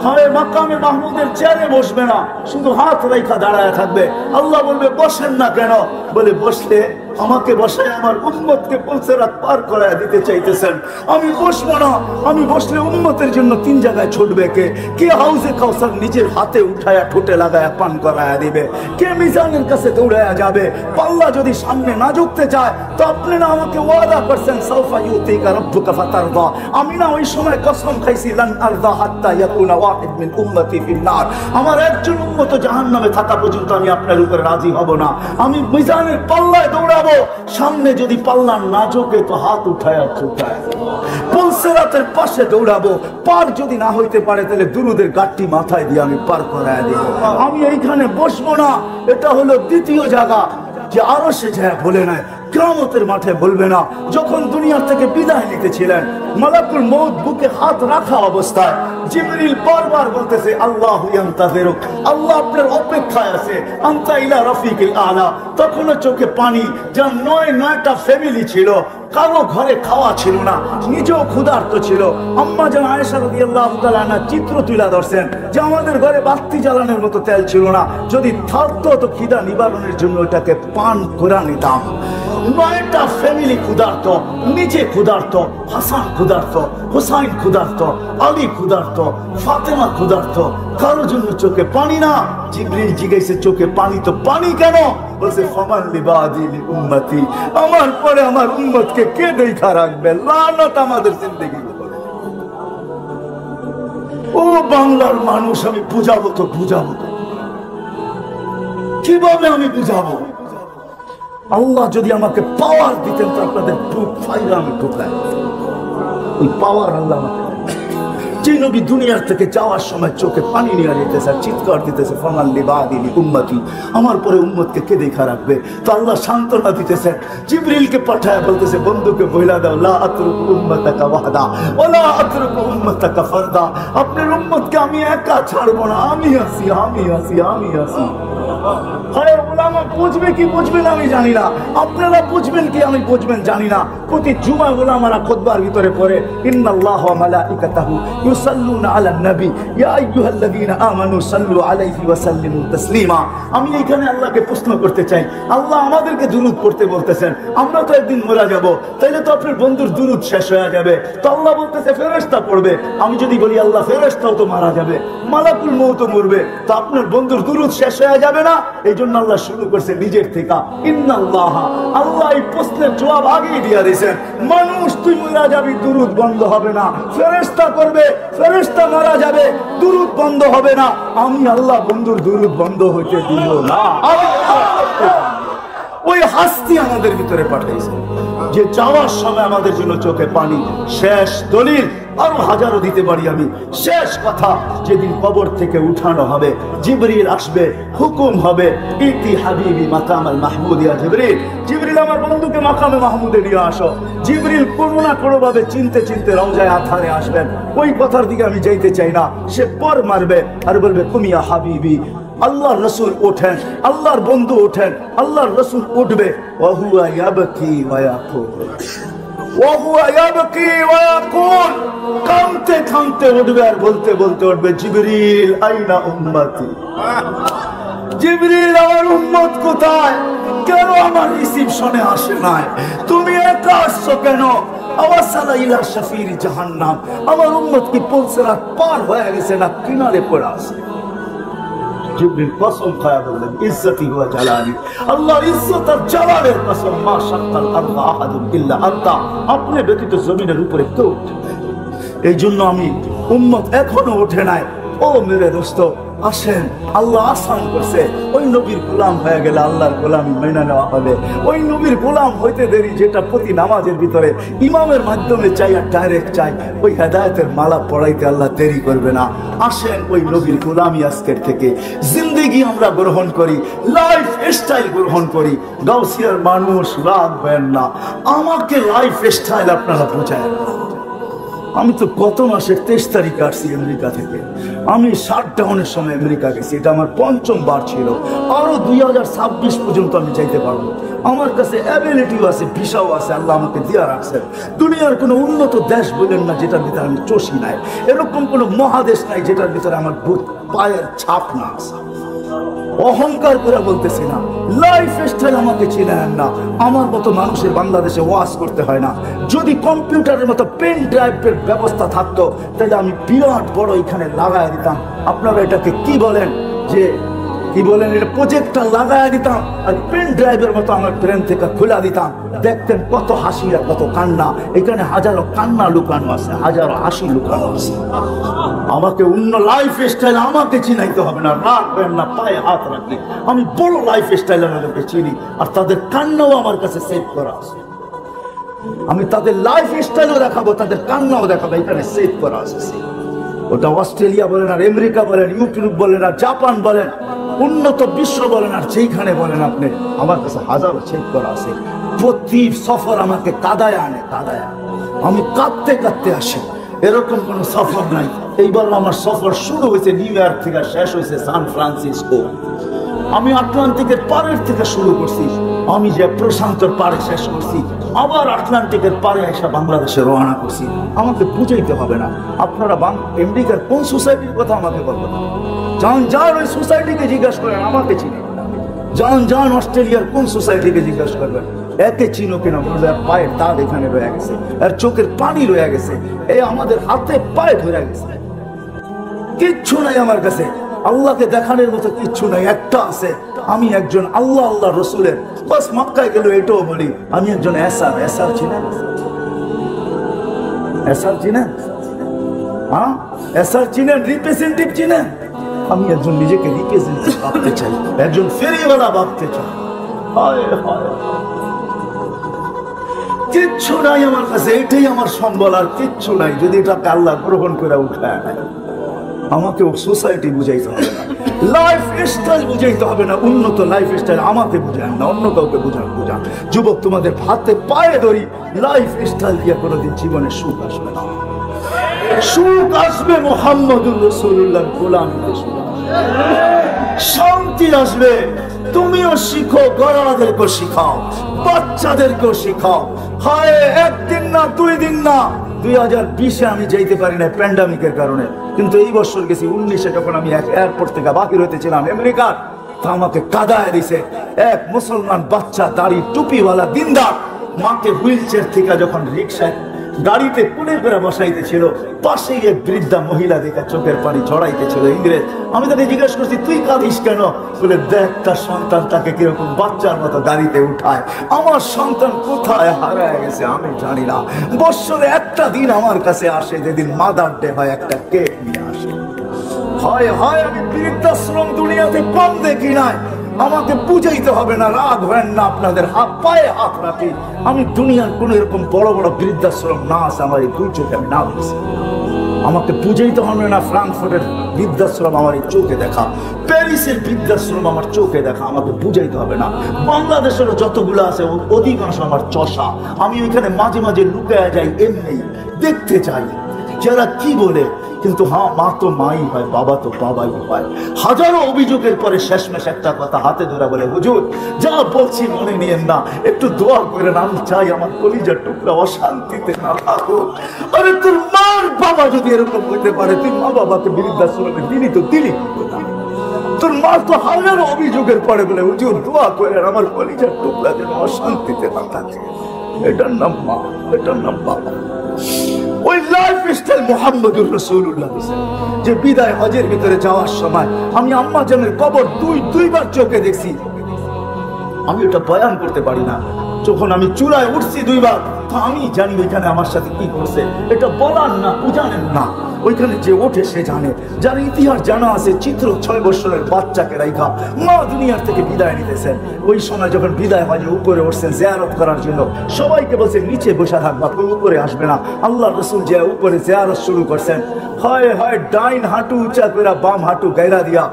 হয় মাকামে মাহমুদের চেয়ারে বসবে না, শুধু হাত রেখা দাঁড়ায় থাকবে। আল্লাহ বলবে, বসেন না কেন? বলে, বসলে আমাকে বসায় আমার উম্মতকে পুলসিরাত পার করায় দিতে চাইতেছেন। আমি বসবো না। আমি বসলে উম্মতের জন্য 3 জায়গায় ছুটবে কে? কে হাউজে কাউসার নিজের হাতে উঠায়া ঠোঁটে লাগায়া পান করায়া দিবে? কে মিজানের কাছে দৌড়ায়া যাবে? পাল্লা যদি সামনে না ঝুঁকতে চায়, তো আপনি না আমাকে ওয়াদা করছেন, সাউফা ইউতিকা রাব্বুকা ফাতারদা। আমি না ওই সময় কসম খাইছি, লান আরদা হাত্তা ইয়াকুনা ওয়াহিদ মিন উম্মতি ফিন্নার। আমার একজন উম্মত জাহান্নামে থাকা পর্যন্ত আমি আপনার উপরে রাজি হব না। আমি মিজানের পাল্লায় দৌড়াবো, সামনে যদি পাল্লা না ঝোঁকে তো হাত উঠায়া ছুটায়। পুলসিরাতের পাশে দৌড়াবো, পার যদি না হইতে পারে তাহলে দুরুদের গাঁটটি মাথায় দিয়ে আমি পার করায় দিব। আমি এইখানে বসবো না। এটা হলো দ্বিতীয় জায়গা যে আরো সে যায় বলে নাই, কিয়ামতের মাঠে বলবে না। যখন দুনিয়া থেকে বিদায় নিতেছিলেন, মালাকুল মউত বুকে হাত রাখা অবস্থায় জিবরিল বারবার বলতেছে, আল্লাহু ইয়ান্তাযিরুক, আল্লাহ আপনার অপেক্ষায় আছে, আনতা ইলা রাফিকিল আলা। তখনও চোখে পানি। যার 9টা ফ্যামিলি ছিল, কারো ঘরে খাওয়া ছিল না, নিজেও ক্ষুধার্ত ছিল। আম্মা জান আয়েশা রাদিয়াল্লাহু তাআলা আনহা চিত্র তুলে ধরছেন যে আমাদের ঘরে বাতি জ্বালানোর মতো তেল ছিল না, যদি থাকতো তো খিদা নিবারণের জন্য এটাকে পান করে নিতাম। 9টা ফ্যামিলি ক্ষুধার্ত, নিজে ক্ষুধার্ত, হাসান ক্ষুধার্ত, হুসাইন ক্ষুধার্ত, আলী ক্ষুধার্ত, ফাতেমা ক্ষুধার্ত, কারোর জন্য চোখে পানি না। জিবরিল জিজ্ঞাসা, চোখে পানি তো পানি কেন? বলছে, ফামান লিবাদি লিউম্মতি, আমার পরে আমার উম্মতকে কে দেখা রাখবে? লানত আমাদের জিন্দেগি। ও বাংলার মানুষ, আমি বুঝাবো তো বুঝাবো তো কিভাবে? আমি বুঝাবো? আল্লাহ যদি আমাকে পাওয়ার দিতেন তো আপনাদের বুক ফাইরা আমি ঢুকাই। ওই পাওয়ার আল্লাহ আমাকে। যে নবী দুনিয়ার থেকে যাওয়ার সময় চোখে পানি নিয়ে যেতেছে, চিৎকার দিতেছে, ফামান লিবাদি লিউম্মতি, আমার পরে উম্মতকে কে দেখা রাখবে? তো আল্লাহ সান্ত্বনা দিতেছেন, জিবরিলকে পাঠায় বলতেছে, বন্ধুকে বইলা দাও, লা আতরুকু উম্মতাকা ওয়াহদা ওয়ালা আতরুকু উম্মতাকা ফারদা। আপনার উম্মতকে আমি একা ছাড়বো না, আমি আছি, আমি আছি, আমি আছি। হয় ওলামা বুঝবে কি বুঝবে না আমি জানি না, আপনারা বুঝবেন কি আমি বুঝবেন জানি না। প্রতি জুমা ওলামারা খুতবার ভিতরে পড়ে, ইন্নাল্লাহা ওয়া মালাইকাতাহু ইউসাল্লুনা আলান নবী ইয়া আইয়ুহাল্লাযীনা আমানু সাল্লু আলাইহি ওয়া সাল্লিমু তাসলিমা। আমি এখানে আল্লাহকে প্রশ্ন করতে চাই, আল্লাহ আমাদেরকে দুরূদ পড়তে বলতেছেন, আমরা তো একদিন মারা যাব, তাইলে তো আপনার বন্ধুর দুরূদ শেষ হয়ে যাবে। তো আল্লাহ বলতেছে ফেরেশতা পড়বে। আমি যদি বলি আল্লাহ ফেরেশতাও তো মারা যাবে, মালাকুল মউত মরবে, তো আপনার বন্ধুর দুরূদ শেষ হয়ে যাবে না? এই জন্য আল্লাহ শুরু করছে নিজের থেকে, ইন্নাল্লাহা। আল্লাহ এই প্রশ্নের জবাব আগেই দিয়ে দিয়েছেন, মানুষ তুই মারা যাবি, দুরূদ বন্ধ হবে না। ফেরেশতা করবে, ফেরেশতা মারা যাবে, দুরূদ বন্ধ হবে না। আমি আল্লাহ বন্ধুর দুরূদ বন্ধ হইতে দিব না। ওই হাস্তি আমাদের ভিতরে পাঠাইছে যে যাওয়ার সময় আমাদের জন্য চোখে পানি। শেষ দলিল আরো হাজারো দিতে পারি আমি। শেষ কথা, যেদিন কবর থেকে উঠানো হবে, জিবরিল আসবে, হুকুম হবে, ইতি হাবিবি মাকামাল মাহমুদ ইয়া জিবরিল। জিবরিল আমার বন্ধুকে মাকামে মাহমুদে নিয়ে আসো। জিবরিল কোনো না কোনো ভাবে চিনতে চিনতে রওজায়ে আতহারে আসবেন। ওই কথার দিকে আমি যাইতে চাই না। সে পর মারবে আর বলবে কুমিয়া হাবিবি, আল্লাহর রাসূল ওঠেন, আল্লাহর বন্ধু ওঠেন, আল্লাহর রাসূল উঠবে। ওয়া হুয়া ইয়াবকি ওয়া ইয়াকুল, ওয়া হুয়া ইয়াবকি ওয়া ইয়াকুল, কাঁদতে কাঁদতে উঠবে আর বলতে বলতে উঠবে, জিবরিল আইনা উম্মতি, জিবরিল আমার উম্মত কোথায়? কেন আমার রিসিপশনে আসে নাই? তুমি একা আসছো কেন? আওয়াসালা ইলা শাফির জাহান্নাম, আমার উম্মত কি পুলসিরাত পার হয়ে গেছে না কিনারে পড়ে আছে? জিবরিল কসম খায়া বললেন, ইজ্জতি ওয়া জালালি, আল্লাহর ইজ্জত আর জালালের কসম, মা শাক্কাল আরদ আহাদুন ইল্লা আনতা, আপনি ব্যতীত জমিনের উপরে কেউ ওঠে না। এই জন্য আমি উম্মত এখনো ওঠে নাই। ও মেরে দোস্ত, আসেন, আল্লাহ আসান করছে। ওই নবীর গোলাম হয়ে গেলে আল্লাহর গোলামি মেনে নেওয়া হবে। ওই নবীর গোলাম হইতে দেরি, যেটা প্রতি নামাজের ভিতরে ইমামের মাধ্যমে চাই আর ডাইরেক্ট চাই, ওই হেদায়েতের মালা পড়াইতে আল্লাহ দেরি করবে না। আসেন, ওই নবীর গোলামি আজকের থেকে জিন্দেগি আমরা গ্রহণ করি, লাইফ স্টাইল গ্রহণ করি। গাউসিয়ার মানুষ রাগ হয় না, আমাকে লাইফ স্টাইল আপনারা বোঝায়। আমি তো গত মাসের 23 তারিখে আসছি আমেরিকা থেকে। আমি শাটডাউনের সময় আমেরিকা গেছি, এটা আমার 5ম বার ছিল। আরো 2026 পর্যন্ত আমি যাইতে পারবো। আমার কাছে অ্যাবিলিটিও আছে, ভিসাও আছে, আল্লাহ আমাকে দিয়া রাখছেন। দুনিয়ার কোনো উন্নত দেশ বলেন না যেটার ভিতরে আমি চষি নাই, এরকম কোনো মহাদেশ নাই যেটার ভিতরে আমার পায়ের ছাপ না আছে। অহংকার করে বলতেছি না, লাইফ স্টাইল আমাকে চিনেন না। আমার মতো মানুষের বাংলাদেশে ওয়াজ করতে হয় না। যদি কম্পিউটারের মতো পেন ড্রাইভের ব্যবস্থা থাকতো, তাহলে আমি বিরাট বড় এখানে লাগাই দিতাম। আপনারা এটাকে কি বলেন, যে কি বলেন, এটা প্রজেক্টটা লাগাই দিতাম আর পেন ড্রাইভের মতো আমার ট্রেন থেকে খুলে দিতাম। দেখতেন কত হাসি আর কত কান্না। এখানে হাজারো কান্না লুকানো আছে, হাজারো হাসি লুকানো আছে। আমাকে অন্য লাইফ স্টাইল আমাকে চিনাইতে হবে না, রাখবেন না, পায়ে হাত রাখি। আমি বড় লাইফ স্টাইল আমাদেরকে চিনি, আর তাদের কান্নাও আমার কাছে সেভ করা আছে। আমি তাদের লাইফ স্টাইলও দেখাবো, তাদের কান্নাও দেখাবো, এখানে সেভ করা আছে। ওটা অস্ট্রেলিয়া বলেন আর আমেরিকা বলেন, ইউটিউব বলেন আর জাপান বলেন, উন্নত বিশ্ব বলেন আর যেইখানে বলেন আপনি, আমার কাছে হাজারো সেভ করা আছে। প্রতি সফর আমাকে কাদায় আনে, কাদায় আনে। আমি কাঁদতে কাঁদতে আসি, এরকম কোনো সফর নাই। এইবার আমার সফর শুরু হয়েছে নিউ ইয়র্ক থেকে, শেষ হয়েছে সান ফ্রান্সিসকো। আমি আটলান্টিকের পারের থেকে শুরু করছি, আমি যে প্রশান্তর পারে শেষ করছি, আবার আটলান্টিকের পারে এসে বাংলাদেশে রওনা করছি। আমাকে বুঝাইতে হবে না। আপনারা আমেরিকার কোন সোসাইটির কথা আমাকে বলবেন, যান যান ওই সোসাইটিকে জিজ্ঞাসা করেন, আমাকে চিনি। যান যান অস্ট্রেলিয়ার কোন সোসাইটিকে জিজ্ঞাসা করবেন, একে চিনো কিনা বলবে, পায়ের দাগ এখানে রয়ে গেছে, আর চোখের পানি রয়ে গেছে, এই আমাদের হাতে পায়ে ধরে গেছে। কিচ্ছু নাই আমার কাছে, আল্লাহকে দেখানোর মতো কিচ্ছু নাই। একটা আছে, আমি একজন আল্লাহ আল্লাহ রসুলের, বাস মক্কায় গেল এটাও বলি, আমি একজন এসার। এসার চিনেন? এসার চিনেন? হ্যাঁ, এসার চিনেন? রিপ্রেজেন্টেটিভ চিনেন? আমি একজন নিজেকে রিপ্রেজেন্টেটিভ ভাবতে চাই, একজন ফেরিওয়ালা ভাবতে চাই। হায় হায়, কিচ্ছু নাই আমার কাছে, এটাই আমার সম্বল, আর কিচ্ছু নাই। যদি এটাকে আল্লাহ গ্রহণ করে উঠায় আমাকে সোসাইটি বুঝাইতে হবে না, লাইফ স্টাইল বুঝাইতে হবে না। উন্নত লাইফ স্টাইল আমাকে বুঝান না, অন্য কাউকে বুঝান। যুবক, তোমাদের হাতে পায়ে ধরি, লাইফ স্টাইল দিয়ে কোনোদিন জীবনে সুখ আসবে না। সুখ আসবে মুহাম্মদুর রাসূলুল্লাহর গোলামিতে, শান্তি আসবে। তুমিও শিখো, গড়াদেরকেও শিখাও, বাচ্চাদেরকেও শিখাও। হায়, একদিন না, 2 দিন না, 2020-এ আমি যাইতে পারি না প্যান্ডামিকের কারণে, কিন্তু এই বছর গেছি 19-এ, যখন আমি এয়ারপোর্ট থেকে বাহির হইতেছিলাম আমেরিকার, তা আমাকে কাদায় দিছে এক মুসলমান বাচ্চা, দাড়ি টুপিওয়ালা দিনদার, মাকে হুইল চেয়ার থেকে যখন রিক্সায় গাড়িতে কোলে করে বসাইতেছিল, পাশে এক বৃদ্ধা মহিলা দেখা চোখের পানি ঝরাইতেছিল, ইংরেজ। আমি তাকে জিজ্ঞাসা করছি, তুই কাঁদিস কেন? বলে, দেখ তার সন্তান তাকে কিরকম বাচ্চার মতো গাড়িতে উঠায়। আমার সন্তান কোথায় হারায় গেছে আমি জানি না। বছরে একটা দিন আমার কাছে আসে, যেদিন মাদার ডে হয়, একটা কেক নিয়ে আসে। হয় হয়, আমি বৃদ্ধাশ্রম দুনিয়াতে কম দেখি নাই। আমাকে বুঝাইতে হবে না, রাগ হয় না, আপনাদের হাত পায়ে হাত রাখি। আমি দুনিয়ার কোন এরকম বড় বড় বৃদ্ধাশ্রম না আছে আমার এই 2 চোখে আমি না দেখছি। আমাকে বুঝাইতে হবে না ফ্রাঙ্কফুর্টের বৃদ্ধাশ্রম আমার এই চোখে দেখা, প্যারিসের বৃদ্ধাশ্রম আমার চোখে দেখা, আমাকে বুঝাইতে হবে না। বাংলাদেশেরও যতগুলো আছে অধিকাংশ আমার চষা, আমি ওইখানে মাঝে মাঝে লুকায়া যাই, এমনি দেখতে চাই যারা কি বলে। কিন্তু হ্যাঁ, মা তো মাই হয়, বাবা তো বাবাই হয়। হাজারো অভিযোগের পরে শেষমেশ একটা কথা হাতে ধরে বলে, হুজুর যা বলছি মনে নিয়েন না, একটু দোয়া করেন, আমি চাই আমার কলিজার টুকরা অশান্তিতে না থাকুক। আরে তোর মার বাবা যদি এরকম হইতে পারে, তুই মা বাবাকে বৃদ্ধাশ্রমে দিলি তো দিলি না। তোর মা তো হাজারো অভিযোগের পরে বলে, হুজুর দোয়া করেন আমার কলিজার টুকরা যেন অশান্তিতে না থাকে। এটার নাম মা, এটার নাম বাবা। ওই লাইফ স্টাইল মুহাম্মদুর রাসূলুল্লাহ যে বিদায় হজের ভিতরে যাওয়ার সময় আমি আম্মা জানের কবর দুইবার চোখে দেখছি। আমি ওটা বয়ান করতে পারি না, যখন আমি চূড়ায় উঠছি দুইবার, তো আমি জানি ওইখানে আমার সাথে কি করছে। এটা বলার না, বুঝানেন না, ওইখানে যে ওঠে সে জানে। যার ইতিহাস জানা আছে, চিত্র 6 বছরের বাচ্চাকে রাইখা মা দুনিয়ার থেকে বিদায় নিতেছেন। ওই সময় যখন বিদায় হয়, উপরে উঠছেন জিয়ারত করার জন্য, সবাইকে বলছে নিচে বসে থাকবা, উপরে আসবে না। আল্লাহ রাসূল যে উপরে জিয়ারত শুরু করছেন, হয় হয় ডাইন হাঁটু উঁচা করে বাম হাঁটু গায়রা দিয়া,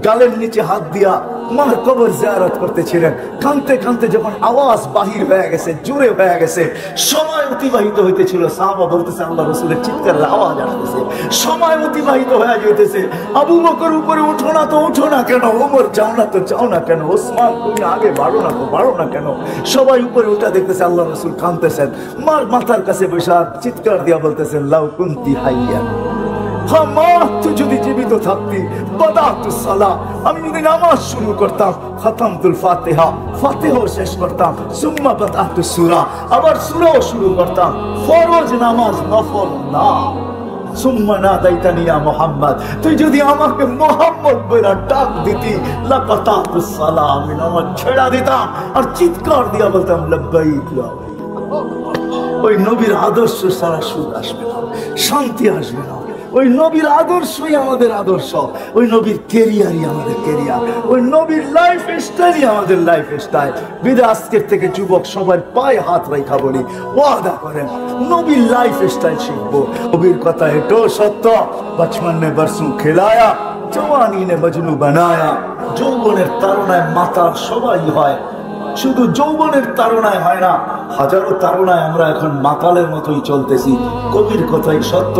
গালের নিচে হাত দিয়া মার কবর জিয়ারত করতেছিলেন। কাঁদতে কাঁদতে যখন আওয়াজ বাহির হয়ে গেছে, জোরে হয়ে গেছে, সময় অতিবাহিত হইতেছিল, সাহাবা বলতেছে আল্লাহ রাসূলের চিৎকারের আওয়াজ আসতেছে, সময় অতিবাহিত হয়ে যেতেছে। আবু বকর উপরে উঠো না তো উঠো না কেন, ওমর যাও না তো যাও না কেন, ওসমান তুমি আগে বাড়ো না তো বাড়ো না কেন। সবাই উপরে উঠা দেখতেছে আল্লাহ রাসূল কাঁদতেছেন, মার মাথার কাছে বসে চিৎকার দিয়া বলতেছেন, লাউ কুনতি হাইয়া, তুই যদি জীবিত থাকতি, আমি যদি নামাজ শুরু করতাম, খতমতুল ফাতিহা, ফাতিহা শেষ করতাম, সুম্মা বাদাতু সূরা, আবার সূরাও শুরু করতাম। ফরজ নামাজ, নফল না। সুম্মা নাদাইতানি ইয়া মুহাম্মদ, তুই যদি আমাকে মুহাম্মদ বলে ডাক দিতি, লাকাতাতুস সালাহ, আমি নামাজ ছেড়ে দিতাম আর চিৎকার দিয়া বলতাম লাব্বাইক ইয়া। ওই নবীর আদর্শ সারা সুখ আসবে না, শান্তি আসবে না। ওই নবীর আদর্শই আমাদের আদর্শ, ওই নবীর কেরিয়ারই আমাদের কেরিয়ার, ওই নবীর লাইফ স্টাইলই আমাদের লাইফ স্টাইল। বিদা আজকের থেকে যুবক সবার পায়ে হাত রেখা বলি, ওয়াদা করেন নবীর লাইফ স্টাইল শিখবো। নবীর কথা এটাও সত্য, বচপন নে বরসোं খেলায়া, জওয়ানি নে মজনু বানায়া। যৌবনের তাড়নায় মাতার সবাই হয়, শুধু যৌবনের তাড়নায় হয় না, হাজারো তাড়নায় আমরা এখন মাতালের মতোই চলতেছি। কবির কথাই সত্য,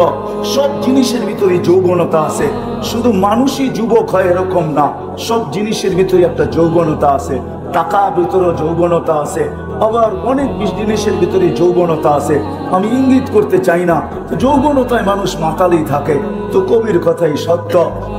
সব জিনিসের ভিতরে যৌবনতা আছে, শুধু মানুষই যুবক হয় এরকম না, সব জিনিসের ভিতরে একটা যৌবনতা আছে। টাকা ভিতরে যৌবনতা আছে, আবার অনেক জিনিসের ভিতরে যৌবনতা আছে। আমি ইঙ্গিত করতে চাই না, যৌবনতায় মানুষ মাতালেই থাকে। তো কবির কথাই সত্য,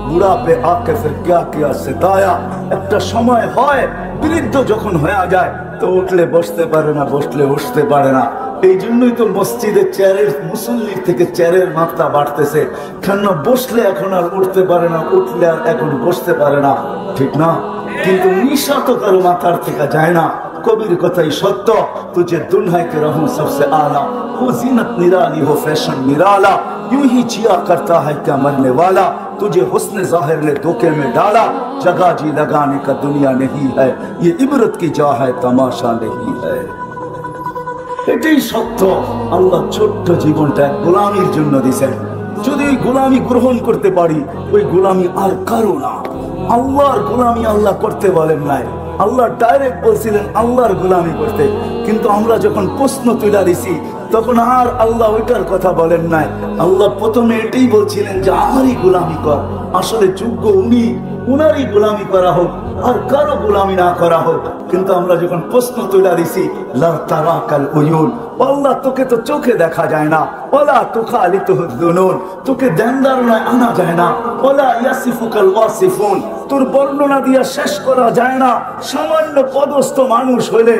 বুড়া পে আকে ফির ক্যা কিয়া সিতায়া। একটা সময় হয় বৃদ্ধ যখন হয়ে যায়, তো উঠলে বসতে পারে না, বসলে উঠতে পারে না। এই জন্যই তো মসজিদের চেয়ারের মুসল্লির থেকে চেয়ারের মাত্রা বাড়তেছে, কেন বসলে এখন আর উঠতে পারে না, উঠলে আর এখন বসতে পারে না, ঠিক না? কিন্তু নিশা তো কারো মাথার থেকে যায় না। কবির কথাই সত্য, তুঝে দুলহায় কে রহूं सबसे आला, हो जीनत निराली हो फैशन निराला, यूं ही जिया करता है क्या मरने वाला, तुझे हुस्न जाहिर ने धोखे में डाला, जगह जी लगाने का दुनिया नहीं है, ये इबरत की जा है तमाशा नहीं है। এটাই সত্য। আল্লাহ ছোট্ট জীবনটা গোলামির জন্য দিয়েছেন, যদি ওই গোলামি গ্রহণ করতে পারি, ওই গোলামি আর কারো না। আল্লাহর গোলামি আল্লাহ করতে বলেন নাই, আল্লাহ ডাইরেক্ট বলছিলেন আল্লাহর গোলামি করতে। কিন্তু আমরা যখন প্রশ্ন তুলে দিছি, তখন আর আল্লাহ ওইটার কথা বলেন নাই। আল্লাহ প্রথমে এটাই বলছিলেন যে আমারই গোলামি কর। আসলে যোগ্য উনি, উনারই গোলামি করা হোক, আর কারো গোলামি না করা হোক। কিন্তু আমরা যখন প্রশ্ন তুলে দিছি, লা তারাকাল উয়ুন, আল্লাহ তোকে তো চোখে দেখা যায় না, ওয়ালা তুখালিতুহু যুনুন, তোকে ধ্যান ধারণায় আনা যায় না, ওয়ালা ইয়াসিফুকাল ওয়াসিফুন, তোর বর্ণনা দিয়ে শেষ করা যায় না। সামান্য পদস্থ মানুষ হলে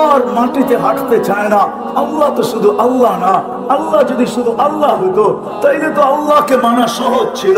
আর মাটিতে হাঁটতে চায় না। আল্লাহ তো শুধু আল্লাহ না, আল্লাহ যদি শুধু আল্লাহ হতো তাইলে তো আল্লাহকে মানা সহজ ছিল।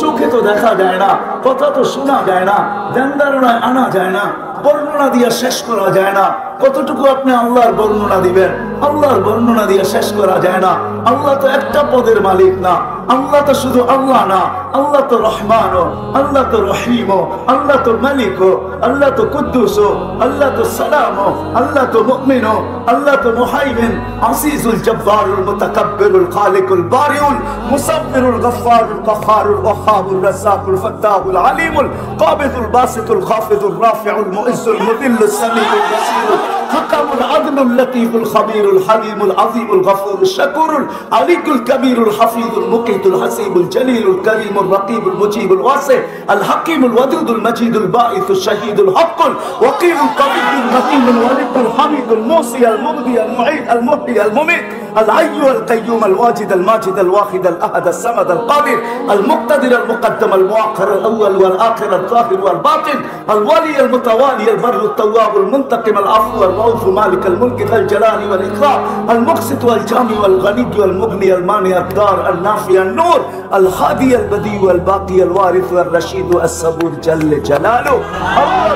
চোখে তো দেখা যায় না, কথা তো শোনা যায় না, ধ্যান ধারণায় আনা যায় না, বর্ণনা দিয়ে শেষ করা যায় না। কতটুকু আপনি আল্লাহর বর্ণনা দিবেন? আল্লাহর বর্ণনা দিয়ে শেষ করা যায় না। আল্লাহ তো একটা পদের মালিক না, আল্লাহ তো শুধু আল্লাহ না, আল্লাহ তো রহমান, আল্লাহ তো রহিম, আল্লাহ তো মালিক, আল্লাহ তো কুদ্দুস, আল্লাহ তো সালাম, আল্লাহ তো মুমিন, আল্লাহ তো মুহাইমিন, আসিজুল জব্বারুল মুতাকাব্বিরুল খালিকুল বারিউল মুসাব্বিরুল গফফারুল কাহ্হারুল ওয়াহ্হাবুর রাজ্জাকুল ফাত্তাহুল আলিমুল কাবিদুল বাসিতুল খাফিদুর রাফিউল মুইজ্জুল মুদিল্লুস সামিউল বাসীরুল হাকামুল আদলুল লতীফুল খাবীরুল হালিমুল আযীমুল গফুরুশ শাকুরুল আলিকুল কবীরুল হাফিজুল মুকিতুল হাসিবুল জলিলুল করিমুল রকিবুল মুজিবুল ওয়াসি আল হাকিমুল ওয়াদুদুল মজিদুল বাঈসুশ শাহীদুল হকুল ওয়াকিলুল কবিরুল মতিনুল ওয়ালিদুল হামিদুল মুসি আল মুবদি আল মুঈদ আল মুহয়ি আল মুমীত الحي القيوم الواجد الماجد الواحد الأحد الصمد القادر المقتدر المقدم المؤخر الأول والآخر الظاهر والباطن الولي المتوالي البر التواب المنتقم العفو الرؤوف مالك الملك ذا الجلال والإكرام المقسط والجامع والغني والمغني المانع الدار النافع النور الهادي البديع والباقي الوارث والرشيد الصبور جل جلاله الله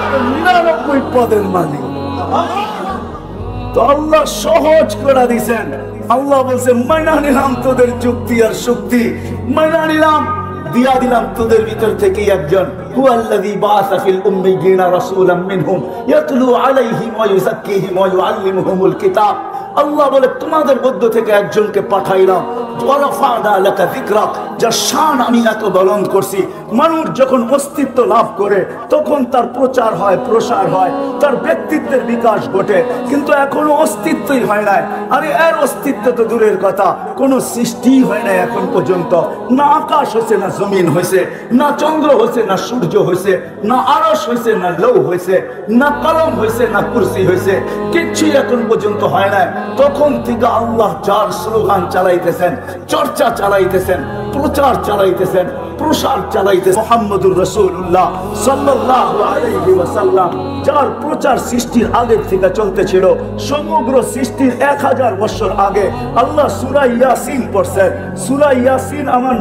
نبوي পদের মালিক। তো আল্লাহ সহজ করে দিয়েছেন। আল্লাহ বলছে মাইনা নিলাম তোদের যুক্তি আর শক্তি, মাইনা নিলাম, দিয়া দিলাম তোদের ভিতর থেকে একজন। হুয়াল্লাযী বাআসা ফিল উম্মিয়িনা রাসূলাম মিনহুম ইয়াতলু আলাইহিম ওয়া ইউযাক্কিহিম ওয়া ইউআল্লিমুহুমুল কিতাব। আল্লাহ বলে তোমাদের মধ্য থেকে একজনকে পাঠাইলাম, ওয়ারাফা'না লাকা যিকরাক, যার শান আমি এত বুলন্দ করছি। মানুষ যখন অস্তিত্ব লাভ করে তখন তার প্রচার হয়, প্রসার হয়, তার ব্যক্তিত্বের বিকাশ ঘটে, কিন্তু এখনো অস্তিত্বই হয় নাই। আরে এর অস্তিত্ব তো দূরের কথা, কোনো সৃষ্টি হয় নাই এখন পর্যন্ত। না আকাশ হয়েছে, না জমিন হয়েছে, না চন্দ্র হয়েছে, না সূর্য হয়েছে, না আরশ হয়েছে, না লৌহ হয়েছে, না কলম হয়েছে, না কুরসি হয়েছে, কিচ্ছুই এখন পর্যন্ত হয় নাই। তখন থেকে আল্লাহ যার স্লোগান চালাইতেছেন, চর্চা চালাইতেছেন, প্রচার চালাইতেছেন, প্রসার চালাইতেছেন মুহাম্মদুর রাসূলুল্লাহ সাল্লাল্লাহু আলাইহি ওয়াসাল্লাম, যার প্রচার সৃষ্টির আগে থেকে চলতেছিল। সমগ্র সৃষ্টির 1000 বছর আগে আল্লাহ সূরা ইয়াসিন পড়ছেন। সূরা ইয়াসিন আমার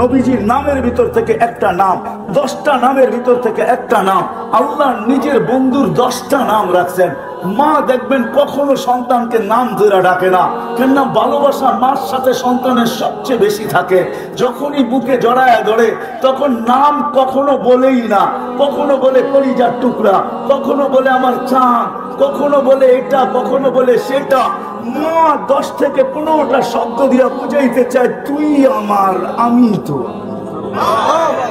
নবীজির নামের ভিতর থেকে একটা নাম, 10টা নামের ভিতর থেকে একটা নাম। আল্লাহ নিজের বন্ধুর 10টা নাম রাখছেন। মা দেখবেন কখনো সন্তানকে নাম ধরে ডাকে না, কেননা ভালোবাসা মার সাথে সন্তানের সবচেয়ে বেশি থাকে। যখনই বুকে জড়ায় ধরে তখন নাম কখনো বলেই না, কখনো বলে কলিজার টুকরা, কখনো বলে আমার চাঁদ, কখনো বলে এটা, কখনো বলে সেটা। মা 10 থেকে 15টা শব্দ দিয়া বুঝাইতে চায় তুই আমার, আমি তো।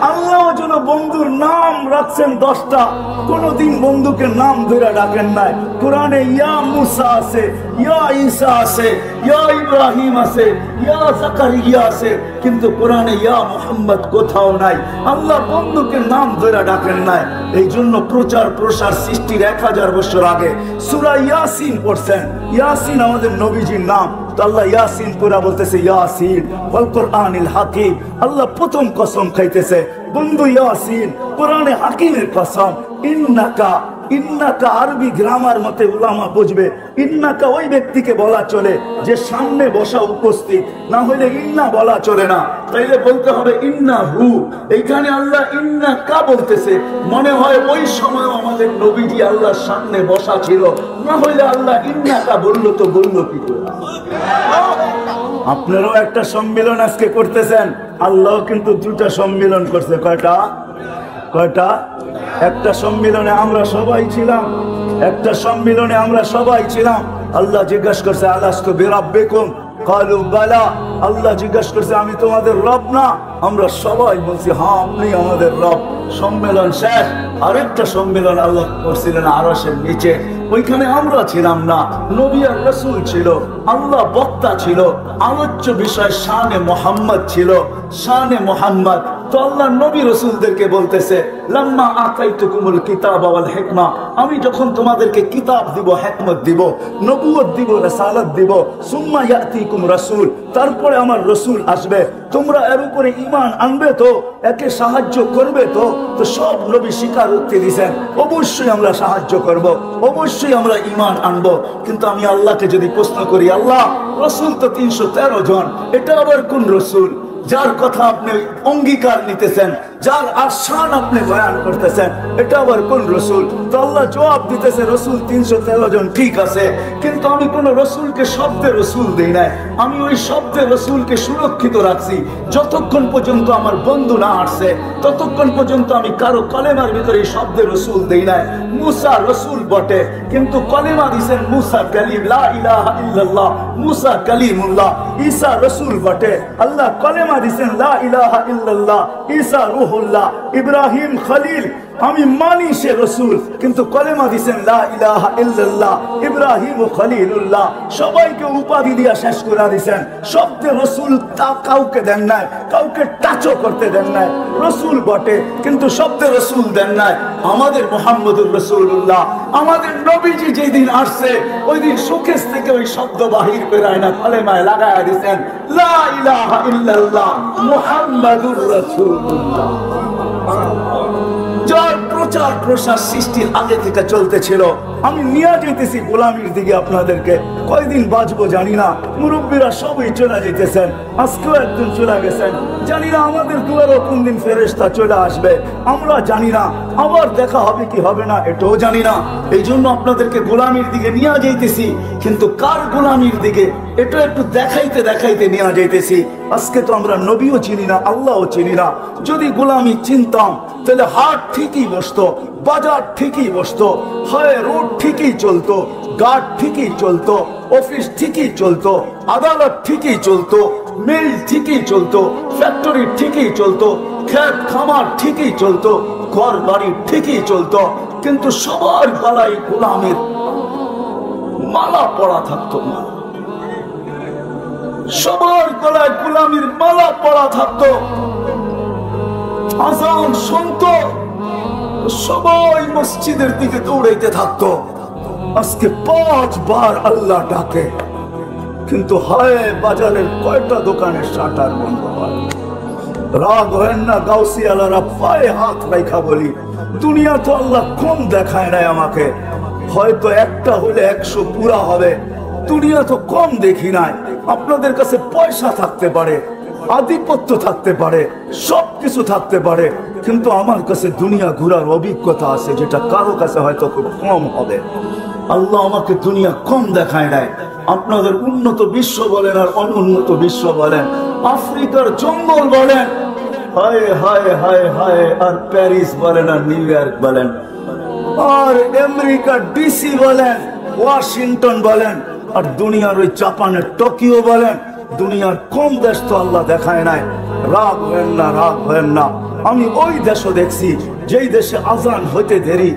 আল্লাহ যেন বন্ধুর নাম রাখছেন 10টা, কোনদিন বন্ধুকে নাম ধরে ডাকেন নাই। কোরআনে ইয়া মুসা আছে, ইয়া ঈসা আছে, ইয়া ইব্রাহিম আছে, ইয়া জাকারিয়া আছে, কিন্তু কোরআনে ইয়া মুহাম্মদ কোথাও নাই। আল্লাহ বন্ধুকে নাম ধরে ডাকেন নাই। এই জন্য প্রচার প্রসার সৃষ্টির 1000 বছর আগে সূরা ইয়াসিন পড়ছেন। ইয়াসিন আমাদের নবীজির নাম। তো আল্লাহ ইয়াসিন পুরা বলতেছে ইয়াসিন ওয়াল কুরআনিল হাকিম। আল্লাহ প্রথম কসম খাইতেছে বন্ধু ইয়াসিন, কোরআনে হাকিমের কসম। ইন্নাকা, ইন্নাকা আরবি গ্রামার মতে উলামা বুঝবে, ইন্নাকা ওই ব্যক্তিকে বলা চলে যে সামনে বসা উপস্থিত, না হলে ইন্না বলা চলে না। তাইলে বলতে হবে ইন্না হু। এইখানে আল্লাহ ইন্নাকা বলতেছে, মনে হয় ওই সময় আমাদের নবীজি আল্লাহর সামনে বসা ছিল, না হইলে আল্লাহ ইন্নাকা বললো তো বললো কি করে? আপনারাও একটা সম্মেলন আজকে করতেছেন, আল্লাহ কিন্তু 2টা সম্মেলন করছে। কয়টা? একটা সম্মেলনে আমরা সবাই ছিলাম, একটা সম্মেলনে আমরা সবাই ছিলাম। আল্লাহ জিজ্ঞাসা করছে আলাস্তু বিরাব্বিকুম ক্বালু বালা। আল্লাহ জিজ্ঞাসা করছে আমি তোমাদের রব না? আমরা সবাই বলছি হ্যাঁ আপনি আমাদের রব। সম্মেলন শেষ। আরেকটা সম্মেলন আল্লাহ করছিলেন আরশের নিচে, ওইখানে আমরা ছিলাম না, নবী আর রাসূল ছিল, আল্লাহ বক্তা ছিল, আলোচ্য বিষয় শানে মুহাম্মদ ছিল, শানে মুহাম্মদ। তো আল্লাহ নবী রাসূলদেরকে বলতেছে লাম্মা আতাইতুকুমুল কিতাব ওয়াল হিকমা, আমি যখন তোমাদেরকে কিতাব দিব, হিকমত দিব, নবুয়ত দিব, রিসালাত দিব, সুম্মা ইয়াতিকুম রাসূল, তারপরে আমার রাসূল আসবে, তোমরা এর উপরে ঈমান আনবে তো, একে সাহায্য করবে তো। তো সব নবী স্বীকারোক্তি দিয়েছেন অবশ্যই আমরা সাহায্য করব, অবশ্যই আমরা ঈমান আনব। কিন্তু আমি আল্লাহকে যদি প্রশ্ন করি, আল্লাহ রাসূল তো 313 জন, এটা আবার কোন রাসূল যার কথা আপনি অঙ্গীকার নিতেছেন? যার আশান আপনি বয়ান করতেছেন এটা আবার কোন রসুল? তো আল্লাহ জবাব দিতেছে রসুল 313 জন ঠিক আছে, কিন্তু আমি কোন রসুলকে শব্দে রসুল দেই নাই। আমি ওই শব্দে রসুলকে সুরক্ষিত রাখছি। যতক্ষণ পর্যন্ত আমার বন্ধু না আসছে ততক্ষণ পর্যন্ত আমি কারো কলেমার ভিতরে শব্দে রসুল দেই নাই। মুসা রসুল বটে, কিন্তু কলেমা দিছেন মুসা কালিম, লা ইলাহা ইল্লাল্লাহ, মুসা কালিমুল্লাহ। ঈসা রসুল বটে, আল্লাহ কলেমা দিছেন লা ইলাহা ইল্লাল্লাহ, ঈসা রূহুল্লাহ। ইব্রাহিম খলিল, আমি মানি সে রসুল, কিন্তু কলেমা দিছেন লা ইলাহা ইল্লাল্লাহ, ইব্রাহিম খলিলুল্লাহ। সবাইকে উপাধি দিয়া শেষ করে দিছেন, শব্দে রসুল তা কাউকে দেন নাই, কাউকে টাচও করতে দেন নাই। রসুল বটে কিন্তু শব্দে রসুল দেন নাই। আমাদের মুহাম্মদুর রাসূলুল্লাহ, আমাদের নবীজি যেদিন আসছে ওই দিন সুকেশ থেকে ওই শব্দ বাহির করে আয়না কলেমায় লাগায়া দিছেন লা ইলাহা ইল্লাল্লাহ মুহাম্মাদুর রাসূলুল্লাহ। যার প্রচার প্রসার সৃষ্টির আগে থেকে চলতেছিল। আমি নিয়ে যেতেছি গোলামির দিকে আপনাদেরকে, কয়দিন বাঁচবো জানি না। মুরব্বীরা সবই চলে যেতেছেন, আজকেও একদিন চলে গেছেন। জানি না আমাদের দুয়ারও কোন দিন ফেরেশতা চলে আসবে, আমরা জানি না। আবার দেখা হবে কি হবে না এটাও জানি না। এই জন্য আপনাদেরকে গোলামির দিকে নিয়ে যাইতেছি, কিন্তু কার গোলামির দিকে এটা একটু দেখাইতে দেখাইতে নিয়ে যাইতেছি। আজকে তো আমরা নবীও চিনি না, আল্লাহও চিনি না। যদি গোলামি চিনতাম তাহলে হাট ঠিকই বসতো, বাজার ঠিকই বসতো, হয় রোড ঠিকই চলতো, গার্ড ঠিকই চলতো, অফিস ঠিকই চলতো, আদালত ঠিকই চলতো, মিল ঠিকই চলতো, ফ্যাক্টরি ঠিকই চলতো, ক্ষেত খামার ঠিকই চলতো, ঘর বাড়ি ঠিকই চলতো, কিন্তু সবার গলায় গোলামের মালা পড়া থাকতো। সবার গলায় গোলামের মালা পড়া থাকতো। আজান শুনতো, সবাই মসজিদের দিকে দৌড়াইতে থাকতো। আজকে 5 বার আল্লাহ ডাকে, কিন্তু হায় বাজারের কয়টা দোকানের শাটার বন্ধ হয়। রাগ হয় না গাউসিয়ালারা পায়ে হাত রাখা বলি, দুনিয়া তো আল্লাহ কম দেখায় নাই আমাকে। হয়তো একটা হলে 100 পুরা হবে, দুনিয়া তো কম দেখি নাই। আপনাদের কাছে পয়সা থাকতে পারে, আধিপত্য থাকতে পারে, সবকিছু থাকতে পারে, কিন্তু আমার কাছে দুনিয়া ঘোরার অভিজ্ঞতা আছে যেটা কারো কাছে হয়তো খুব কম হবে। আল্লাহ আমাকে দুনিয়া কম দেখায় নাই। আপনাদের উন্নত বিশ্ব বলেন আর অনুন্নত বিশ্ব বলেন, আফ্রিকার জঙ্গল বলেন, হায় হায় হায় হায়, আর প্যারিস বলেন আর নিউ ইয়র্ক বলেন, আর আমেরিকার ডিসি বলেন, ওয়াশিংটন বলেন, আর দুনিয়ার ওই জাপানের টোকিও বলেন, দুনিয়ার কম দেশ তো আল্লাহ দেখায় নাই। রাগ হেন না, রাগ হেন না। আমি ওই দেশও দেখছি যেই দেশে আজান হইতে দেরি,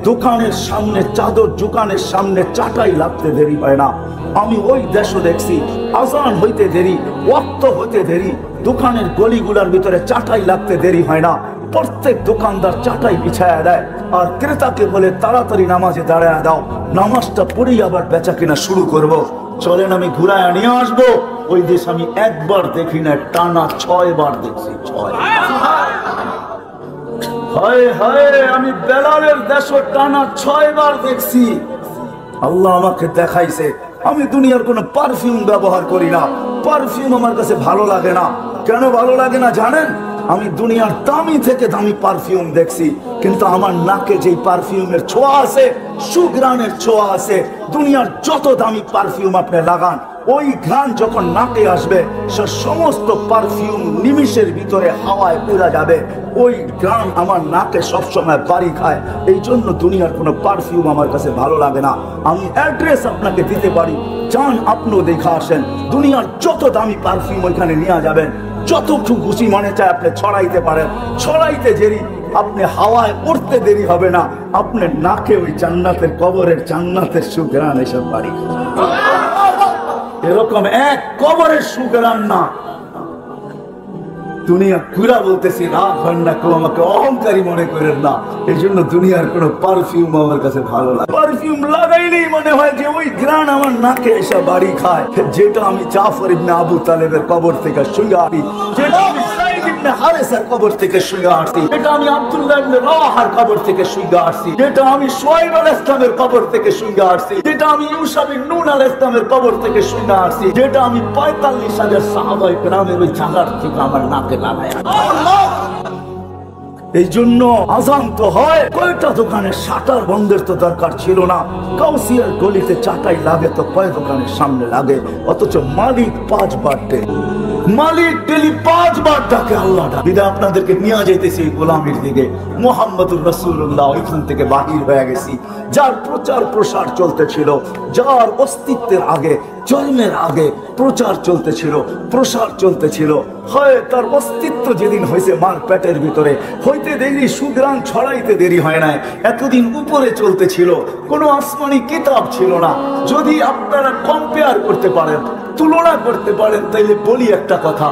দোকানের সামনে চাদর, দোকানের সামনে চাটাই লাগতে দেরি পায় না। আমি ওই দেশও দেখছি আজান হইতে দেরি, ওয়াক্ত হইতে দেরি, দোকানের গলিগুলার ভিতরে চাটাই লাগতে দেরি হয় না। প্রত্যেক দোকানদার চাটাই বিছায়া দেয় আর ক্রেতাকে বলে তাড়াতাড়ি নামাজে দাঁড়ায় দাও, নামাজটা পড়েই আবার বেচা কিনা শুরু করব। চলেন আমি ঘুরায় নিয়ে আসবো। ওই দেশ আমি একবার দেখি না, টানা 6 বার দেখছি। 6 হায় হায়, আমি বেলালের দেশও টানা 6 বার দেখছি। আল্লাহ আমাকে দেখাইছে। আমি দুনিয়ার কোনো পারফিউম ব্যবহার করি না, পারফিউম আমার কাছে ভালো লাগে না। কেন ভালো লাগে না জানেন? আমি দুনিয়ার দামি থেকে দামি পারফিউম দেখছি, কিন্তু আমার নাকে যেই পারফিউমের ছোঁয়া আছে, সুঘ্রাণের ছোঁয়া আছে, দুনিয়ার যত দামি পারফিউম আপনি লাগান, ওই ঘ্রাণ যখন নাকে আসবে সে সমস্ত পারফিউম নিমিষের ভিতরে হাওয়ায় উড়ে যাবে। ওই ঘ্রাণ আমার নাকে সবসময় বাড়ি খায়। এই জন্য দুনিয়ার কোনো পারফিউম আমার কাছে ভালো লাগে না। আমি অ্যাড্রেস আপনাকে দিতে পারি, যান আপনিও দেখা আসেন। দুনিয়ার যত দামি পারফিউম ওইখানে নিয়ে যাবেন, যতটুকু খুশি মনে চায় আপনি ছড়াইতে পারেন। ছড়াইতে দেরি, আপনি হাওয়ায় উড়তে দেরি হবে না, আপনার নাকে ওই জান্নাতের কবরের জান্নাতের সুঘ্রাণ এসব বাড়ি। এরকম এক কবরের সুঘ্রাণ না। দুনিয়া ঘুরা বলতেছি, রাগ হয় না, কেউ আমাকে অহংকারী মনে করেন না। এই জন্য দুনিয়ার কোনো পারফিউম আমার কাছে ভালো লাগে। পারফিউম লাগাইলেই মনে হয় যে ওই ঘ্রাণ আমার নাকে এসে বাড়ি খায়। যেটা আমি জাফর ইবনে আবু তালেবের কবর থেকে শুয়ে আসি, যেটা আমি সাইদ ইবনে হারেসার কবর থেকে শুয়ে আসি, যেটা আমি আব্দুল্লাহ ইবনে রাওয়াহার কবর থেকে শুয়ে আসি, যেটা আমি শুআয়ব আলাইহিস সালামের কবর থেকে শুয়ে আসি, যেটা আমি ইউসা বিন নূন আলাইহিস সালামের কবর থেকে শুয়ে আসি, যেটা আমি 45,000 সাহাবায়ে কেরামের ওই জায়গার থেকে আমার নাকে লাগায়। এই জন্য আজান তো হয়, কয়টা দোকানে শাটার বন্ধের তো দরকার ছিল না। কাউসিয়ার গলিতে চাটাই লাগে তো কয় দোকানের সামনে লাগে, অথচ মালিক 5 বার ডেলি, মালিক ডেলি 5 বার ডাকে আল্লাহ। বিদায় আপনাদেরকে নিয়ে যাইতেছি গোলামির দিকে। মুহাম্মদুর রাসূলুল্লাহ ওইখান থেকে বাহির হয়ে গেছি। যার প্রচার প্রসার চলতেছিল, যার অস্তিত্বের আগে, জন্মের আগে প্রচার চলতেছিল, প্রসার চলতেছিল, হয় তার অস্তিত্ব যেদিন হয়েছে মার পেটের ভিতরে হইতে দেরি, সুগ্রাণ ছড়াইতে দেরি হয় নাই। এতদিন উপরে চলতেছিল, কোনো আসমানি কিতাব ছিল না। যদি আপনারা কম্পেয়ার করতে পারেন, তুলনা করতে পারেন, তাইলে বলি একটা কথা,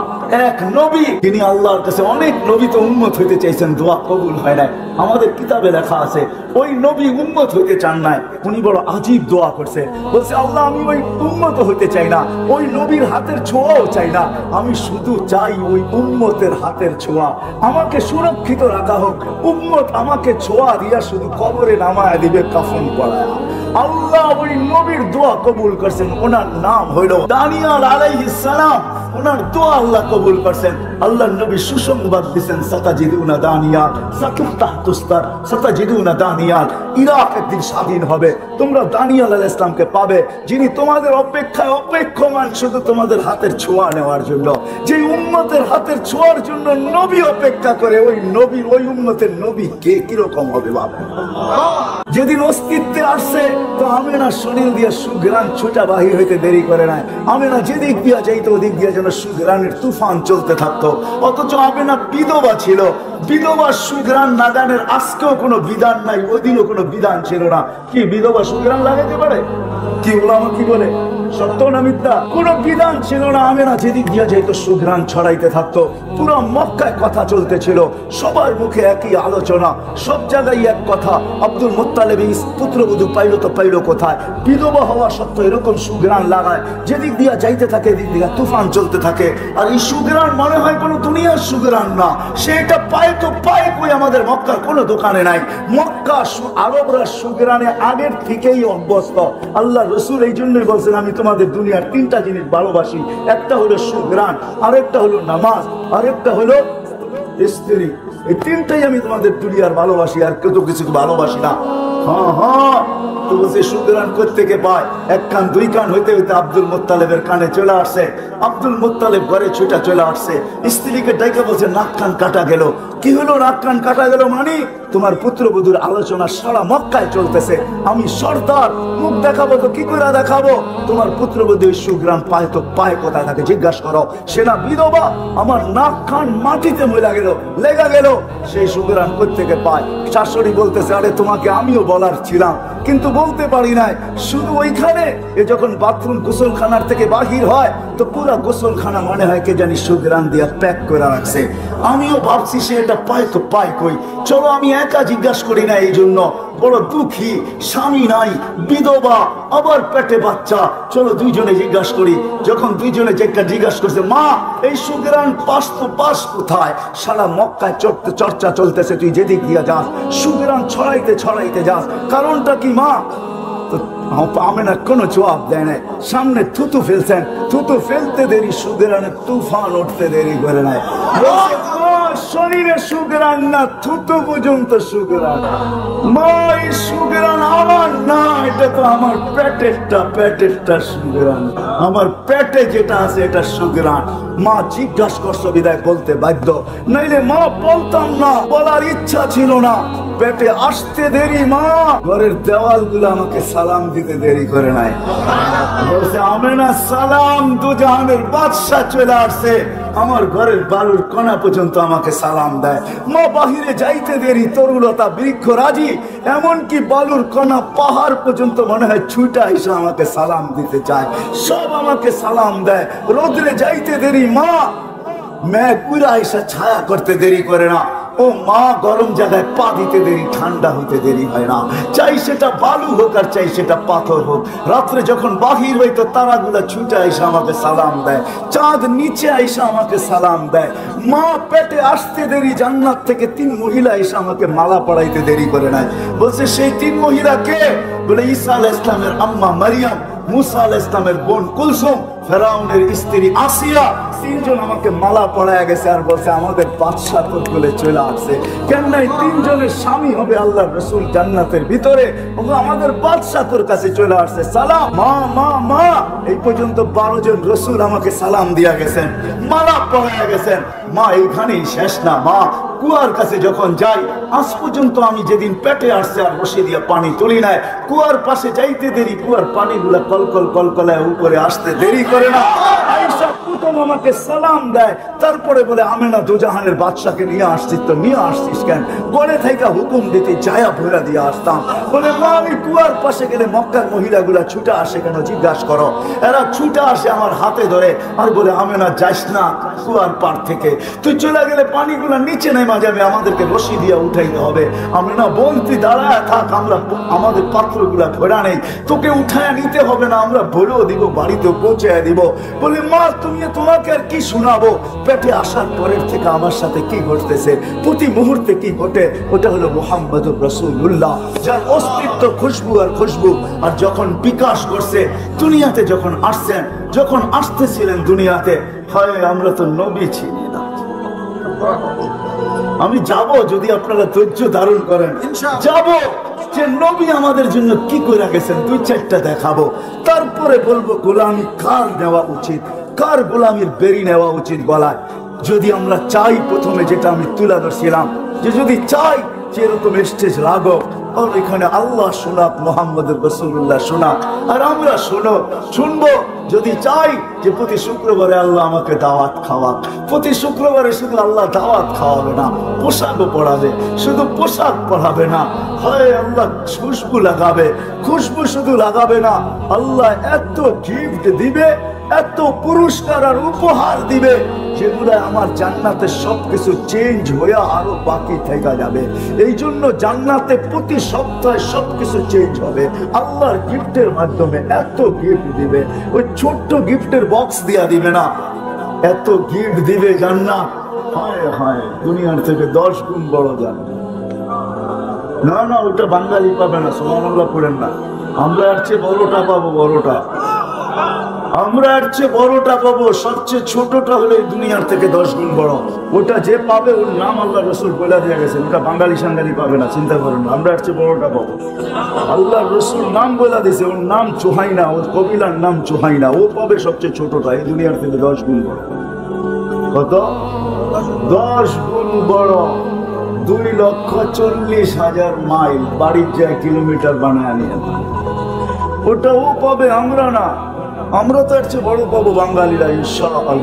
এক নবী, তিনি আল্লাহর কাছে, অনেক নবী তো উম্মত হইতে চাইছেন, দোয়া কবুল হয় নাই। আমাদের কিতাবে লেখা আছে ওই নবী উম্মত হইতে চান নাই, উনি বড় আজীব দোয়া করছে, বলছে আল্লাহ আমি ওই উম্মত হইতে চাই না, ওই নবীর হাতের ছোঁয়াও চাই না, আমি শুধু চাই ওই উম্মতের হাতের ছোঁয়া, আমাকে সুরক্ষিত রাখা হোক, উম্মত আমাকে ছোঁয়া দিয়া শুধু কবরে নামায় দিবে, কাফন পরায়া। আল্লাহ ওই নবীর দোয়া কবুল করছেন, ওনার নাম হইল দানিয়াল আলাইহিস সালাম। ওনার দোয়া আল্লাহ কবুল করছেন। আল্লাহ নবী সুসংবাদ দিয়েছেন, সাতাজিদুনা দানিয়াল, সাতুফতাহতুস্তার, সাতাজিদুনা দানিয়াল, ইরাক একদিন স্বাধীন হবে, তোমরা দানিয়াল আলাইহিস সালামকে পাবে, যিনি তোমাদের অপেক্ষায় অপেক্ষমান শুধু তোমাদের হাতের ছোঁয়া নেওয়ার জন্য। যে উম্মতের হাতের ছোঁয়ার জন্য নবী অপেক্ষা করে, ওই নবী, ওই উম্মতের নবী কে কিরকম হবে ভাবে। যেদিন অস্তিত্বে আসছে তো আমেনা শরীর দিয়ে সুঘ্রাণ ছুটা বাহির হইতে দেরি করে নাই। আমেনা যেদিক দিয়া যাইতো ওদিক দিয়া যেন সুঘ্রাণের তুফান চলতে থাকতো। অথচ আমেনা বিধবা ছিল, বিধবা সুঘ্রাণ নাগানের আজকেও কোনো বিধান নাই, ওদিনও কোনো বিধান ছিল না। কি বিধবা সুঘ্রাণ লাগাইতে পারে? কি ওলামা কি বলে, সত্য না মিথ্যা? কোন বিধান ছিল না। আমেনা যেদিক দিয়া যাইতো সুঘ্রাণ ছড়াইতে থাকতো। পুরো মক্কায় কথা চলতেছিল, সবার মুখে একই আলোচনা, সব জায়গায় এক কথা, আব্দুল মুত্তালিব পুত্রবধূ পাইলো তো পাইলো কোথায়? বিধবা হওয়া সত্ত্বেও এরকম সুঘ্রাণ লাগায়, যেদিক দিয়া যাইতে থাকে এদিক দিয়া তুফান চলতে থাকে। আর এই সুঘ্রাণ মনে হয় কোনো দুনিয়ার সুঘ্রাণ না, সেটা পায় তো পায় কই আমাদের মক্কার কোনো দোকানে নাই। মক্কা আরবরা সুঘ্রাণে আগের থেকেই অভ্যস্ত। আল্লাহ রসুল এই জন্যই বলছেন আমি তোমাদের দুনিয়ার 3টা জিনিস ভালোবাসি, একটা হলো সুঘ্রাণ, আরেকটা হলো নামাজ, আরেকটা হলো স্ত্রী। এই 3টাই আমি তোমাদের দুনিয়ার ভালোবাসি, আর কেউ তো কিছু ভালোবাসি না। হ্যাঁ হ্যাঁ, তো বলছে সুঘ্রাণ কোত্থেকে পায়? 1 কান 2 কান হইতে হইতে আব্দুল মুত্তালিবের কানে চলে আসছে। আব্দুল মুত্তালিব ঘরে ছুটা চলে আসছে, স্ত্রীকে ডাইকে বলছে নাক কান কাটা গেল। কি হলো নাক কান কাটা গেল? মানে তোমার পুত্রবধূর আলোচনা সারা মক্কায় চলতেছে, আমি সর্দার, মুখ দেখাবো তো কি করে দেখাবো? তোমার পুত্রবধূ সুঘ্রাণ পায় তো পায় কোথায়? তাকে জিজ্ঞাসা করো। সে না বিধবা, আমার নাক কান মাটিতে মইলা গেল, লেগা গেল, সেই সুঘ্রাণ কোত্থেকে পায়? শাশুড়ি বলতেছে আরে তোমাকে আমিও বলার ছিলাম কিন্তু বলতে পারি নাই। শুধু ওইখানে যখন বাথরুম গোসলখানার থেকে বাহির হয় তো পুরা গোসলখানা মনে হয় কে জানি সুঘ্রাণ দিয়ে প্যাক করে রাখছে। আমিও ভাবছি সে এটা পায় তো পায় কই, চলো আমি একা জিজ্ঞাসা করি না। এই জন্য বড় দুঃখী, স্বামী নাই, বিধবা, আবার পেটে বাচ্চা, চলো দুইজনে জিজ্ঞাসা করি। যখন দুইজনে জিজ্ঞাসা করছে মা এই সুঘ্রাণ পাস তো পাস কোথায়? সারা মক্কায় চর্চা চলতেছে, তুই যেদিক দিয়া যাস সুঘ্রাণ ছড়াইতে ছড়াইতে যাস, কারণটা কি মা? তো আমেনা কোনো জবাব দেয় নাই। সামনে থুতু ফেলছেন, থুতু ফেলতে দেরি সুঘ্রাণের তুফান উঠতে দেরি করে নাই। শরীরে সুঘ্রাণ না, থুতু পর্যন্ত সুঘ্রাণ। মা এই সুঘ্রাণ আমার না, এটা তো আমার পেটেরটা সুঘ্রাণ, আমার পেটে যেটা আছে এটা সুঘ্রাণ। মা জিজ্ঞাসা করছো বিদায় বলতে বাধ্য, নাইলে মা বলতাম না, বলার ইচ্ছা ছিল না। পেটে আসতে দেরি, মা ঘরের দেওয়াল গুলো আমাকে সালাম দিতে দেরি করে নাই। বলছে আমেনা সালাম, দুজাহানের বাদশা চলে আসছে, আমার ঘরের বালুর কণা পর্যন্ত আমাকে সালাম দেয়। মা বাহিরে যাইতে দেরি, তরুলতা বৃক্ষ রাজি, এমনকি বালুর কণা পাহাড় পর্যন্ত মনে হয় ছুটা এসে আমাকে সালাম দিতে চায়, সব আমাকে সালাম দেয়। রোদ্রে যাইতে দেরি, মা মেঘ উড়া এসে ছায়া করতে দেরি করে না। ও মা গরম জায়গায় পা দিতে দেরি, ঠান্ডা হইতে দেরি হয় না, চাই সেটা বালু হোক আর চাই সেটা পাথর হোক। রাত্রে যখন বাহির হইতো তারাগুলা ছুটে এসে আমাকে সালাম দেয়, চাঁদ নিচে এসে আমাকে সালাম দেয়। মা পেটে আসতে দেরি, জান্নাত থেকে 3 মহিলা এসে আমাকে মালা পড়াইতে দেরি করে নাই। বলছে সেই 3 মহিলা কে? বলে ঈসা আলাইহিস সালামের আম্মা মারিয়াম, মুসা আলাইহিস সালামের বোন কুলসুম, ফেরাউনের স্ত্রী আসিয়া, তিনজন আমাকে মালা পড়ায় গেছে আর বলছে আমাদের বাদশা তোর কোলে চলে আসছে। কেন নাই তিনজনের স্বামী হবে আল্লাহর রাসূল জান্নাতের ভিতরে, আমাদের বাদশা তোর কাছে চলে আসছে, সালাম মা মা মা। এই পর্যন্ত 12 জন রাসূল আমাকে সালাম দিয়া গেছেন, মালা পড়ায় গেছেন। মা এইখানেই শেষ না মা, কুয়ার কাছে যখন যাই, আজ পর্যন্ত আমি যেদিন পেটে আসছে আর বসে দিয়া পানি তুলি নাই, কুয়ার পাশে যাইতে দেরি, কুয়ার পানিগুলা কলকল কলকলায় উপরে আসতে দেরি করে না। আয়েশা প্রথম আমাকে সালাম দেয়, তারপরে বলে আমেনা দুজাহানের বাদশাকে নিয়ে আসছিস তো নিয়ে আসছিস কেন? গড়ে থেকে হুকুম দিতে যায়া ভরা দিয়ে আসতাম। বলে মা আমি কুয়ার পাশে গেলে মক্কার মহিলাগুলা ছুটে আসে কেন জিজ্ঞাসা করো? এরা ছুটে আসে আমার হাতে ধরে আর বলে আমেনা যাস না কুয়ার পার থেকে, তুই চলে গেলে পানিগুলা নিচে নেমা যাবে, আমাদেরকে রশি দিয়ে উঠাইতে হবে। আমেনা বলতি দাঁড়ায় থাক, আমরা আমাদের পাত্রগুলা ভরা নেই, তোকে উঠায় নিতে হবে না, আমরা ভরেও দিব, বাড়িতে পৌঁছে দিব। বলে মা তুমি তোমাকে আর কি শোনাবো, পেটে আসার পরের থেকে আমার সাথে কি ঘটতেছে, প্রতি মুহূর্তে কি ঘটে, ওটা হলো মুহাম্মদুর রাসূলুল্লাহ, যার অস্তিত্ব খুশবু আর খুশবু। আর যখন বিকাশ করছে দুনিয়াতে, যখন আসছেন, যখন আসতেছিলেন দুনিয়াতে, হয় আমরা তো নবী ছিলেন না। আমি যাব যদি আপনারা ধৈর্য ধারণ করেন, যাব যে নবী আমাদের জন্য কি করে গেছেন, 2-4টা দেখাবো, তারপরে বলবো গোলামি কার নেওয়া উচিত, কার গোলামির বেরি নেওয়া উচিত গলায়। যদি আমরা চাই, প্রথমে যেটা আমি তুলে ধরছিলাম, যে যদি চাই যে এরকম স্টেজ লাগো, আর এখানে আল্লাহ শোনাক, মুহাম্মদুর রাসূলুল্লাহ শোনাক, আর আমরা শুনবো। যদি চাই যে প্রতি শুক্রবারে আল্লাহ আমাকে দাওয়াত খাওয়াক, প্রতি শুক্রবারে শুধু আল্লাহ দাওয়াত খাওয়াবে না, পোশাকও পড়াবে, শুধু পোশাক পড়াবে না, হয় আল্লাহ খুশবু লাগাবে, খুশবু শুধু লাগাবে না, আল্লাহ এত গিফট দিবে, এত পুরস্কার আর উপহার দিবে, যেগুলো আমার জান্নাতে সবকিছু চেঞ্জ হয়ে আরো বাকি থেকে যাবে। এই জন্য জান্নাতে প্রতি সপ্তাহে সবকিছু চেঞ্জ হবে আল্লাহর গিফটের মাধ্যমে। এত গিফট দিবে, ওই ছোট্ট গিফটের বক্স দিয়া দিবে না, এত গিফট দিবে জান্নাত, হায় হায় দুনিয়ার থেকে 10 গুণ বড় জান্নাত। না না, ওটা বাঙালি পাবে না, সুবহানাল্লাহ পড়েন না, আমরা এর চেয়ে বড়টা পাবো, বড়টা আমরা এর চেয়ে বড়টা পাবো, সবচেয়ে ছোটটা হলে দুনিয়ার থেকে 10 গুণ বড়। ওটা যে পাবে ওর নাম আল্লাহ রাসূল বলে দিয়ে গেছেন, ওটা বাঙালি সাঙ্গালি পাবে না, চিন্তা করেন না, আমরা এর চেয়ে বড়টা পাবো। আল্লাহ রাসূল নাম বলে দিয়েছে, ওর নাম চুহাইনা, ওর কবিলার নাম চুহাইনা, ও পাবে সবচেয়ে ছোটটা, এই দুনিয়ার থেকে 10 গুণ বড়। কত? 10 গুণ বড়। 2,40,000 মাইল বাড়ির যায় কিলোমিটার বানায় নিয়ে, ওটা ও পাবে, আমরা না। আমরা তো এর চেয়ে বড় পাবো বাঙালিরা ইনশাআল্লাহ,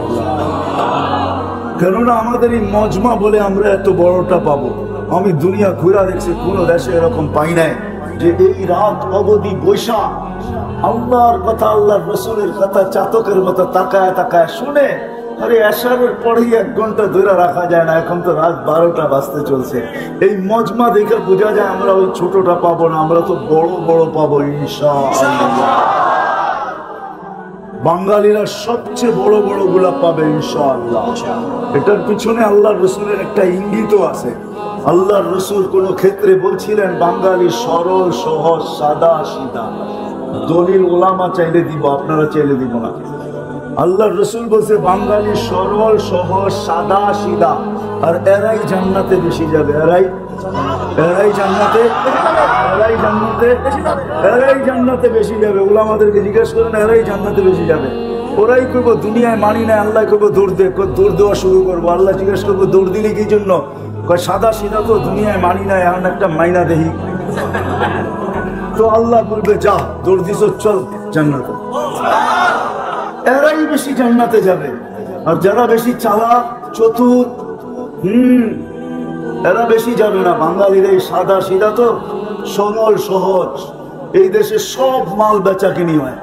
কেননা আমাদের এই মজমা বলে আমরা এত বড়টা পাবো। আমি দুনিয়া ঘুরা দেখছি, কোন দেশে এরকম পাই নাই যে এই রাত অবধি বৈশা আল্লাহর কথা, আল্লাহর রাসূলের কথা চাতকের মতো তাকায় তাকায় শুনে। আরে এশারের পরেই 1 ঘন্টা ধরে রাখা যায় না, এখন তো রাত 12টা বাজতে চলছে। এই মজমা দেখে বোঝা যায় আমরা ওই ছোটটা পাবো না, আমরা তো বড় বড় পাবো ইনশাআল্লাহ। বাঙালিরা সবচেয়ে বড় বড় গুলা পাবে ইনশাআল্লাহ। এটার পিছনে আল্লাহর রাসূলের একটা ইঙ্গিতও আছে। আল্লাহর রাসূল কোন ক্ষেত্রে বলছিলেন বাঙালি সরল সহজ সাদা সিধা, দলিল ওলামা চাইলে দিব, আপনারা চাইলে দিব না। আল্লাহর রাসূল বলছে বাঙালি সরল সহজ সাদা সিধা, আর এরাই জান্নাতে বেশি যাবে, এরাই জান্নাতে বেশি যাবে। ওলামাদেরকে জিজ্ঞেস করেন, এরাই জান্নাতে বেশি যাবে। ওরাই করবো দুনিয়ায় মানি না, আল্লাহ করবো দৌড় দেওয়া শুরু করবো। আল্লাহ জিজ্ঞেস করবো দৌড় দিলে কি জন্য? সাদা সিধা তো দুনিয়ায় মানি না, এখন একটা মাইনা দেহি। তো আল্লাহ বলবে যা দৌড় দিস, চল জান্নাতে। এরাই বেশি জান্নাতে যাবে। আর যারা বেশি চালাক চতুর, এরা বেশি যাবে না। বাঙালির এই সাদা সিধা তো সরল সহজ। এই দেশে সব মাল বেচা কিনি হয়,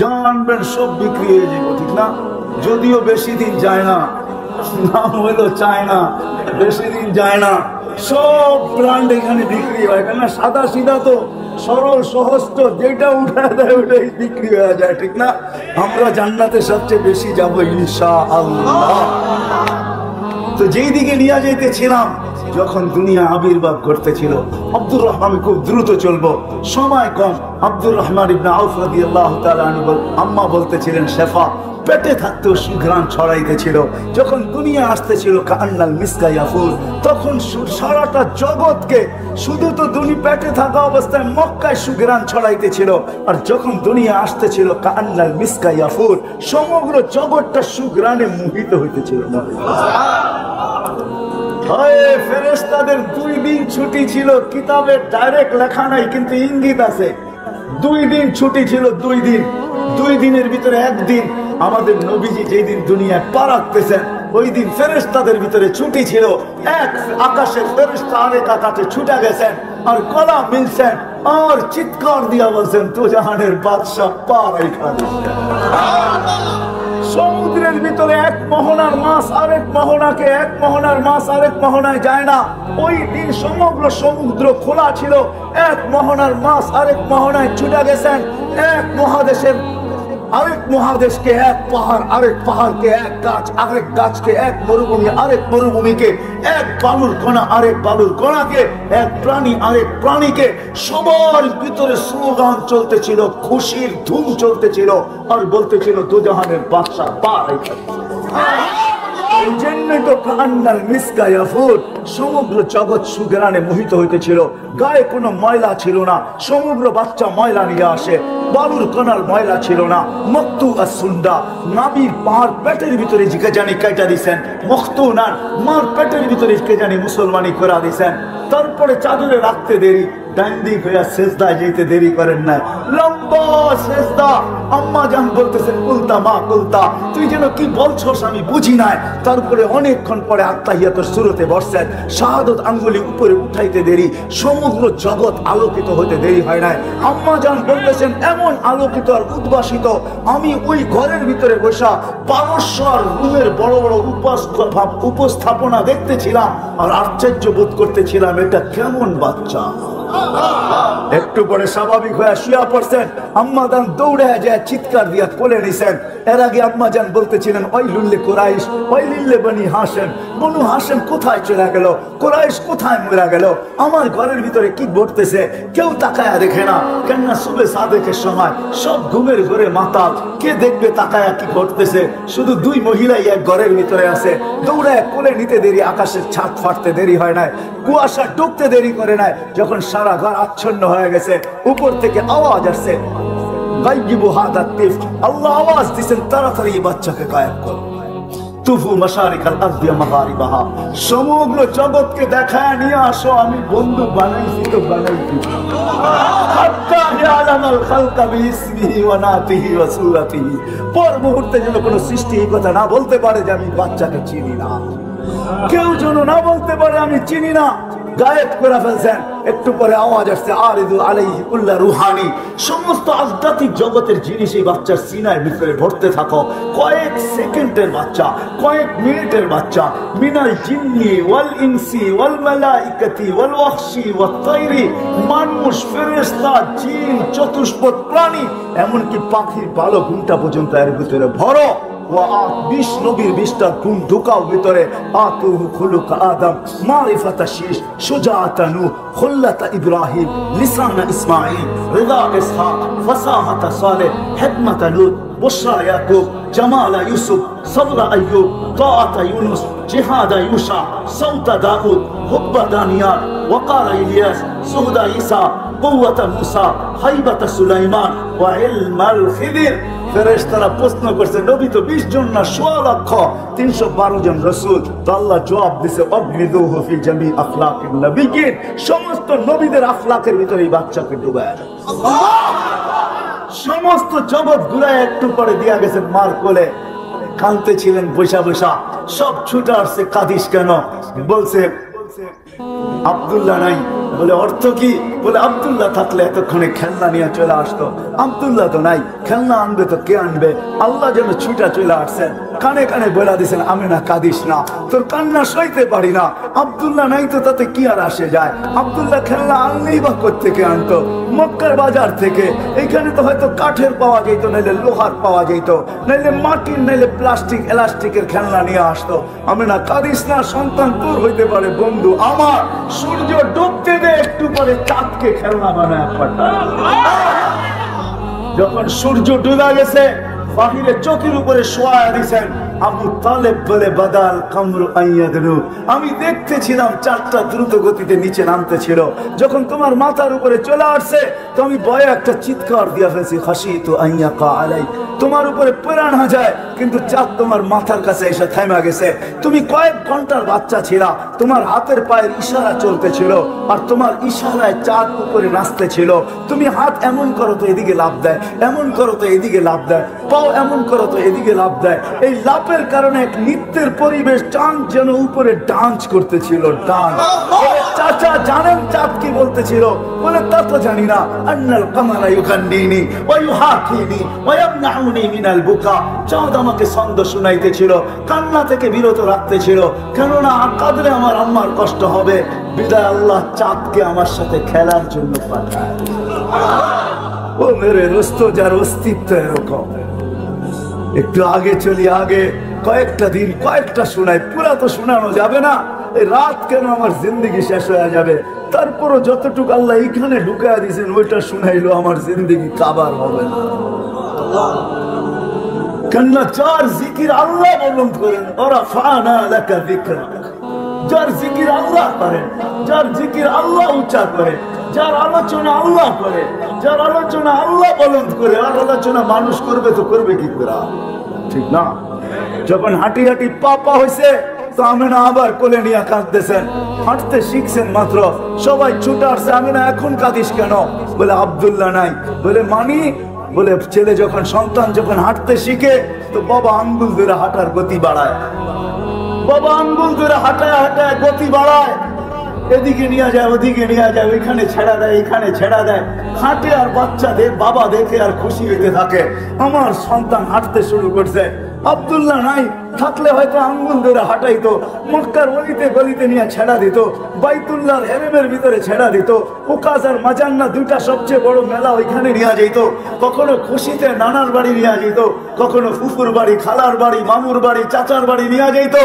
জানবেন সব বিক্রি হয়ে যাবে, ঠিক না? যদিও বেশি দিন যায় না, নাম হইলো চায়না, বেশি দিন যায় না, সব ব্র্যান্ড এখানে বিক্রি হয়। কেন? সাদা সিধা তো সরল সহজ, তো যেটা উঠায় দেয় ওটাই বিক্রি হয়ে যায়, ঠিক না? আমরা জান্নাতে সবচেয়ে বেশি যাবো ইনশাআল্লাহ। তো যেই দিকে নিয়ে যেতেছিলাম যখন দুনিয়া আবির্ভাব করতেছিল, আব্দুর রহমান খুব দ্রুত চলবো, সময় কম। আব্দুর রহমান ইবনে আউফ রাদিয়াল্লাহু তাআলা আনহু আম্মা বলতেছিলেন শেফা, পেটে থাকতেও সুঘ্রাণ ছড়াইতেছিল। যখন দুনিয়া আসতেছিল কান্নাল মিসকা ইয়াফুর, তখন সারাটা জগৎকে, শুধু তো পেটে থাকা অবস্থায় মক্কায় সুঘ্রাণ ছড়াইতেছিল, আর যখন দুনিয়া আসতেছিল কান্নাল মিসকা ইয়াফুর, সমগ্র জগৎটা সুঘ্রাণে মোহিত হইতেছিল। ফেরেশতাদের 2 দিন ছুটি ছিল, কিতাবে ডাইরেক্ট লেখা নাই কিন্তু ইঙ্গিত আছে। 2 দিন ছুটি ছিল, 2 দিন। 2 দিনের ভিতরে 1 দিন আমাদের নবীজি যেই দিন দুনিয়ায় পা রাখতেছেন, ওই দিন ফেরেশতাদের ভিতরে ছুটি ছিল। এক আকাশের ফেরেশতা আরেক আকাশে ছুটে গেছেন, আর গলা মিলছেন, আর চিৎকার দিয়া বলছেন, তো জাহানের বাদশাহ পা রাখা দিচ্ছেন। সমুদ্রের ভিতরে এক মোহনার মাছ আরেক মোহনাকে, এক মোহনার মাছ আরেক মোহনায় যায় না। ওই দিন সমগ্র সমুদ্র খোলা ছিল, এক মোহনার মাছ আরেক মোহনায় ছুটে গেছেন। এক মহাদেশের আরেক মহাদেশকে, এক পাহাড় আরেক পাহাড়কে, এক গাছ আরেক গাছকে, এক মরুভূমি আরেক মরুভূমিকে, এক বালুর কণা আরেক বালুর কণাকে, এক প্রাণী আরেক প্রাণীকে, সবার ভিতরে স্লোগান চলতেছিল, খুশির ধুম চলতেছিল, আর বলতেছিল দুজাহানের বাদশা পা রেখে। এই জন্যই তো কান্নাল মিসকা ইয়াফুর, সমগ্র জগৎ সুঘ্রাণে মোহিত হইতেছিল। গায়ে কোনো ময়লা ছিল না, সমগ্র বাচ্চা ময়লা নিয়ে আসে। বালুর কণার ময়লা ছিল না। মক্তু আসুন্ডা, নাবির পাহাড় পেটের ভিতরে কে জানি কাইটা দিছেন। মখতুনান, মার পেটের ভিতরে কে জানি মুসলমানি করা দিছেন। তারপরে চাদরে রাখতে দেরি, ডাইন দিক হইয়া সেজদায় যেতে দেরি করেন না, লম্বা সেজদা। আম্মা জান বলতেছেন, কুলতা মা কুলতা, তুই যেন কি বলছস আমি বুঝি নাই। তারপরে অনেকক্ষণ পরে আত্তাহিয়াতুর শুরুতে বসছেন, শাহাদত আঙ্গুলি উপরে উঠাইতে দেরি, সমগ্র জগৎ আলোকিত হতে দেরি হয় নাই। আম্মা জান বলতেছেন, এমন আলোকিত আর উদ্ভাসিত, আমি ওই ঘরের ভিতরে বসা 1200 রুমের বড় বড় উপস্থাপনা দেখতেছিলাম, আর আশ্চর্য বোধ করতেছিলাম, এটা কেমন বাচ্চা। একটু পরে স্বাভাবিক হয়ে শুয়া পড়ছেন। আম্মা জান দৌড়ে যায় চিৎকার দিয়া কোলে নিছেন। এর আগে আম্মা জান বলতেছিলেন, ওই লুল্লে কুরাইশ, ওই লিল্লে বনি হাসেম, বনু হাসেম কোথায় চলে গেল, কুরাইশ কোথায় মরে গেল, আমার ঘরের ভিতরে কি ঘটতেছে কেউ তাকায়া দেখে না। কেননা সুবে সাদেকের সময় সব ঘুমের ঘরে মাতাল, কে দেখবে তাকায়া কি ঘটতেছে। শুধু 2 মহিলাই এক ঘরের ভিতরে আছে। দৌড়ে কোলে নিতে দেরি, আকাশের ছাদ ফাটতে দেরি হয় নাই, কুয়াশা ঢুকতে দেরি করে নাই। যখন সারা ঘর আচ্ছন্ন হয়ে গেছে, উপর থেকে আওয়াজ আসছে, গাইবু হাদা তিফ, আল্লাহ আওয়াজ দিয়েছেন, তাড়াতাড়ি এই বাচ্চাকে গায়েব কর। তুফু মাশারিকাল আরদি ওয়া মাগারিবাহা, সমগ্র জগৎকে দেখায় নিয়ে আসো, আমি বন্ধু বানাইছি তো বানাইছি। হাত্তা ইয়ালামাল খালকা বিইসমিহি ওয়া নাতিহি ওয়া সূরাতিহি, পর মুহূর্তে যেন কোনো সৃষ্টি এই কথা না বলতে পারে যে আমি বাচ্চাকে চিনি না। কেউ যেন না বলতে পারে আমি চিনি না। গায়েব করে ফেলছেন। একটু পরে আওয়াজ আসছে, আরিদু আলাইহি কুল্লা রুহানি, সমস্ত আধ্যাত্মিক জগতের জিনিস এই বাচ্চার সিনার ভিতরে ভরতে থাকো। কয়েক সেকেন্ডের বাচ্চা, কয়েক মিনিটের বাচ্চা, মিনাল জিন্নি ওয়াল ইনসি ওয়াল মালাইকাতি ওয়াল ওয়াহশি ওয়াত তাইরি, মানুষ, ফেরেশতা, জিন, চতুষ্পদ প্রাণী, এমনকি পাখির ভালো ঘুমটা পর্যন্ত এর ভিতরে ভরো। 20 নবীর 20টা গুণ ঢুকাও ভিতরে। আতুহু খুলুক আদম, মারিফাতা শীশ, শুজাআতা নূহ, খুল্লাতা ইব্রাহিম, লিসানা ইসমাঈল, রিদা ইসহাক, ফাসাহাতা সালেহ, হিকমাতা লূত, বুশরা ইয়াকুব, জামালা ইউসুফ, সবরা আইয়ুব, তাআতা ইউনুস, জিহাদা ইউশা, সাউতা দাউদ, হুব্বা দানিয়াল, ওয়াকারা ইলিয়াস, সুহদা ঈসা, কুওয়াতা মূসা, হাইবাতা সুলাইমান, ওয়া ইলমাল খিদির। ফেরেশতারা প্রশ্ন করছে, নবী তো 20 জন না, 100 লক্ষ, 312 জন রাসূল। তো আল্লাহ জবাব দিয়েছে, আবগিদুহু ফি জামি আখলাকিন নবিয়্যিন, সমস্ত নবীদের আখলাকের ভিতরে এই বাচ্চাকে ডুবায় দাও। সমস্ত জগৎ ঘুরায় একটু পরে দিয়া গেছেন মার কোলে। কাঁদতে ছিলেন বৈশা বৈশা, সব ছুটে আসছে, কাঁদিস কেন? বলছে আব্দুল্লাহ নাই। বলে অর্থ কি? বলে আব্দুল্লাহ থাকলে এতক্ষণে খেলনা নিয়ে চলে আসতো। আব্দুল্লাহ তো নাই, খেলনা আনবে তো কে আনবে? আল্লাহ যেন ছুটা চলে আসছেন, কানে কানে বলে দিয়েছেন আমিনা কাঁদিস না, তোর কান্না সইতে পারি না। আব্দুল্লাহ নাই তো তাতে কি আর আসে যায়? আব্দুল্লাহ খেলনা আনলেই বা কোত্থেকে আনতো? মক্কার বাজার থেকে। এখানে তো হয়তো কাঠের পাওয়া যেত, নাইলে লোহার পাওয়া যেত, নাইলে মাটির, নাইলে প্লাস্টিক এলাস্টিকের খেলনা নিয়ে আসতো। আমিনা কাঁদিস না, সন্তান তোর হইতে পারে বন্ধু আমার। সূর্য ডুবতে দে, একটু পরে চাঁদকে খেলনা বানায় পাঠায়। যখন সূর্য ডুবে গেছে, বাহিরে চোখের উপরে শোয়া দিয়েছেন। আবু তালেব বলে বাদাল কামরু আইয়াদরু, আমি দেখতেছিলাম চাঁদটা দ্রুত গতিতে নিচে নামতেছিল। যখন তোমার মাথার উপরে চলে আসছে তো আমি ভয়ে একটা চিৎকার দিয়া ফেলছি, খাশিতু আইয়াকা আলাই, তোমার উপরে পড়া না যায়, কিন্তু চাঁদ তোমার মাথার কাছে এসে থেমে গেছে। তুমি কয়েক ঘন্টার বাচ্চা ছিলা, তোমার হাতের পায়ের ইশারা চলতেছিল, আর তোমার ইশারায় চাঁদ উপরে নাচতেছিল। তুমি হাত এমন করো তো এদিকে লাফ দেয়, এমন করো তো এদিকে লাফ দেয়, পাও এমন করো তো এদিকে লাফ দেয়। এই লাফের কারণে এক নৃত্যের পরিবেশ, চাঁদ যেন উপরে ডান্স করতেছিল। ডান্স। চাচা জানেন চাঁদ কি বলতেছিল? বলে তা তো জানি না। আন্নাল কামারা ইউকান্নিনি ওয়া ইউহাকিনি ওয়া ইয়ামনাউনি মিনাল বুকা, চাঁদ আমাকে ছন্দ শুনাইতেছিল, কান্না থেকে বিরত রাখতেছিল, কেননা কাঁদলে আমার আম্মার কষ্ট হবে। বিদায় আল্লাহ চাঁদকে আমার সাথে খেলার জন্য পাঠায়। ও মেরে দোস্ত, যার অস্তিত্ব এরকম। একটু আগে চলি, আগে কয়েকটা দিন কয়েকটা শোনাই, পুরা তো শোনানো যাবে না। এই রাত কেন আমার জিন্দগি শেষ হয়ে যাবে, তারপরও যতটুকু আল্লাহ এইখানে ঢুকাইয়া দিয়েছেন ওইটা শুনাইলো আমার জিন্দগি কাবার হবে না। কেননা যার জিকির আল্লাহ বলুন করেন, ওরা ফানা লাকা যিকরাক, যার জিকির আল্লাহ করেন, যার জিকির আল্লাহ উচ্চার করে, যার আলোচনা আল্লাহ করে, যার আলোচনা আল্লাহ বলন করে, আর আলোচনা মানুষ করবে তো করবে কি করে? ঠিক না? যখন হাঁটি হাঁটি পা হয়েছে তো আমিনা আবার কোলে নিয়ে কাঁদতেছেন। হাঁটতে শিখছেন মাত্র, সবাই ছুটে আসছে। আমিনা এখন কাঁদিস কেন? বলে আব্দুল্লাহ নাই। বলে মানি? বলে ছেলে যখন, সন্তান যখন হাঁটতে শিখে তো বাবা আঙ্গুল ধরে হাঁটার গতি বাড়ায়, বাবা আঙ্গুল ধরে হাঁটায় হাঁটায় গতি বাড়ায়, এদিকে নিয়ে যায়, ওদিকে নিয়ে যায়, ওইখানে ছেড়া দেয়, এখানে ছেড়া দেয়, হাঁটে। আর বাচ্চাদের বাবা দেখে আর খুশি হইতে থাকে, আমার সন্তান হাঁটতে শুরু করছে। আব্দুল্লাহ নাই, থাকলে হয়তো আঙ্গুল ধরে হাঁটাইতো, মক্কার অলিতে গলিতে নিয়ে ছেড়া দিত, বাইতুল্লাহর হেরেমের ভিতরে ছেড়া দিত, উকাস আর মাজান্না দুইটা সবচেয়ে বড় মেলা, ওইখানে নিয়ে যেত। কখনো খুশিতে নানার বাড়ি নিয়ে যেত, কখনো ফুফুর বাড়ি, খালার বাড়ি, মামুর বাড়ি, চাচার বাড়ি নিয়ে যেত।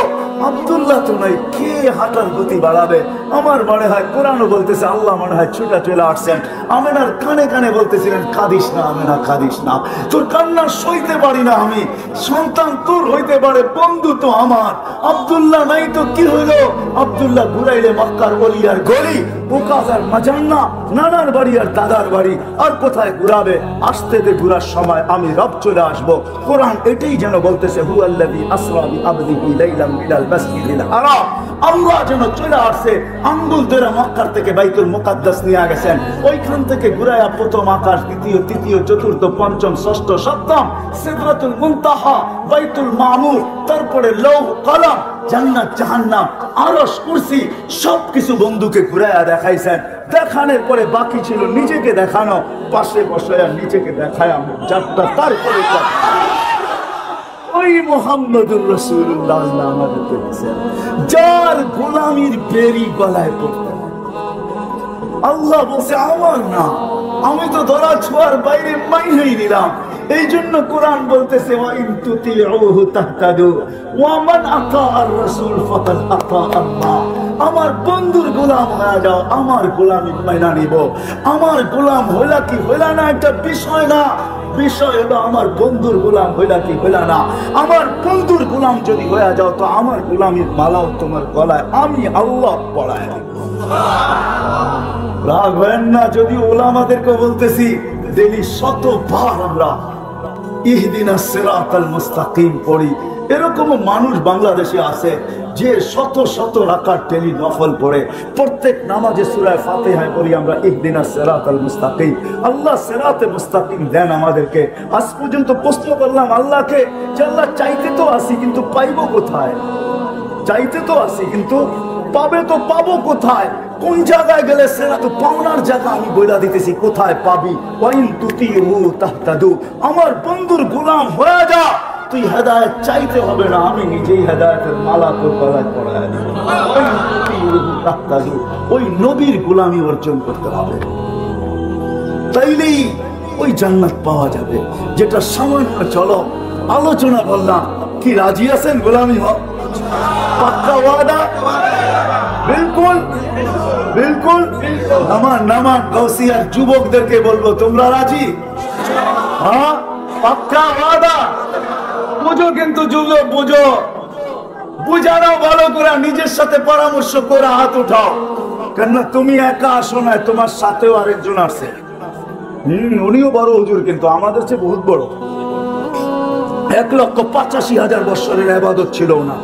আব্দুল্লাহ তো নাই, কে হাঁটার গতি বাড়াবে? আমার মনে হয় কোরআনও বলতেছে, আল্লাহ মনে হয় ছুটা চলে আসছেন। আমেনার কানে কানে বলতেছিলেন, কাঁদিস না আমেনা, কাঁদিস না, তোর কান্না সইতে পারি না আমি। সন্তান তোর হইতে পারে, বন্ধু তো আমার। আব্দুল্লাহ নাই তো কি হইলো? আব্দুল্লাহ ঘুরাইলে মক্কার অলি আর গলি, উকাস আর মাজান্না, নানার বাড়ি আর দাদার বাড়ি, আর কোথায় ঘুরাবে? আসতে দে, ঘুরার সময় আমি রব চলে আসবো। কোরআন এটাই যেন বলতেছে, হুয়াল্লাযী আসরা বিআবদিহি লাইলাম মিনাল মাসজিদিল হারাম, আল্লাহ যেন চলে আসছে, আঙ্গুল ধরে মক্কার থেকে বাইতুল মুকাদ্দাস নিয়ে গেছেন। ওইখান থেকে ঘুরাইয়া প্রথম আকাশ, দ্বিতীয়, তৃতীয়, চতুর্থ, পঞ্চম, ষষ্ঠ, সপ্তম, সিদরাতুল মুনতাহা, বাইতুল মামুর, তারপরে লৌহ কলম, জান্নাত জাহান্নাম, আরশ, কুরসি, সবকিছু বন্ধুকে ঘুরাইয়া দেখাইছেন। দেখানোর পরে বাকি ছিল নিজেকে দেখানো, পাশে বসে আর নিজেকে দেখায় যারটা, তারপরে ওই মুহাম্মদুর রাসূলুল্লাহ আল্লাহ আমাদেরকে দিয়েছেন, যার গোলামির বেরি গলায় পড়তে। আল্লাহ বলছে আমার না, আমি তো ধরা ছোঁয়ার বাইরে মাইনেই নিলাম। এই জন্য কোরআন বলতেছে, ওয়া ইন তুতিউহু তাহতাদু ওয়া মান আতাআর রাসূল ফাকাদ আতা আল্লাহ। আমার বন্ধুর গোলাম হয়ে যাও, আমার গোলামি মাইনা নিব। আমার গোলাম হইলা কি হইলা না একটা বিষয় না, বিষয় হলো আমার বন্ধুর গোলাম হইলা কি হইলা না। আমার বন্ধুর গোলাম যদি হয়ে যাও তো আমার গোলামির মালাও তোমার গলায় আমি আল্লাহ পড়ায় দিব। রাগ হয় না যদি ওলামাদেরকে বলতেছি, ডেলি শতবার আমরা ইহদিনাস সিরাতাল মুস্তাকিম পড়ি। এরকম মানুষ বাংলাদেশে আছে যে শত শত রাকাত টেলি নফল পড়ে। প্রত্যেক নামাজে সূরা ফাতিহায় পড়ি আমরা ইহদিনাস সিরাতাল মুস্তাকিম। আল্লাহ সিরাতে মুস্তাকিম দেন আমাদেরকে। আজ পর্যন্ত প্রশ্ন করলাম আল্লাহকে, যে আল্লাহ চাইতে তো আসি কিন্তু পাইবো কোথায়? চাইতে তো আসি কিন্তু পাবে তো পাবো কোথায়, কোন জায়গায় গেলে সেটা তো পাওনার জায়গা আমি বইলা দিতেছি কোথায় পাবি। ওয়াইন তুতিহু তাহতাদু, আমার বন্ধুর গোলাম হয়ে যা, তুই হেদায়েত চাইতে হবে না, আমি নিজেই হেদায়েতের মালা তোর গলায় পরায় দেব। ওয়াইন তুতিহু তাহতাদু, ওই নবীর গোলামি অর্জন করতে হবে, তাইলেই ওই জান্নাত পাওয়া যাবে। যেটা সামান্য চলো আলোচনা বললাম, কি রাজি আছেন গোলামি হও? পাক্কা ওয়াদা? বিলকুল বিলকুল। নামান গাউসিয়ার যুবকদেরকে বলবো, তোমরা রাজি? হ্যাঁ, পাক্কা ওয়াদা। বুঝো কিন্তু যুবক, বুঝো, বুঝানো ভালো করে, নিজের সাথে পরামর্শ করে হাত উঠাও। কেননা তুমি একা আসো না, তোমার সাথেও আরেকজন আছে। উনিও বড় হুজুর, কিন্তু আমাদের চেয়ে বহুত বড়। 1,85,000 বছরের ইবাদত ছিল না।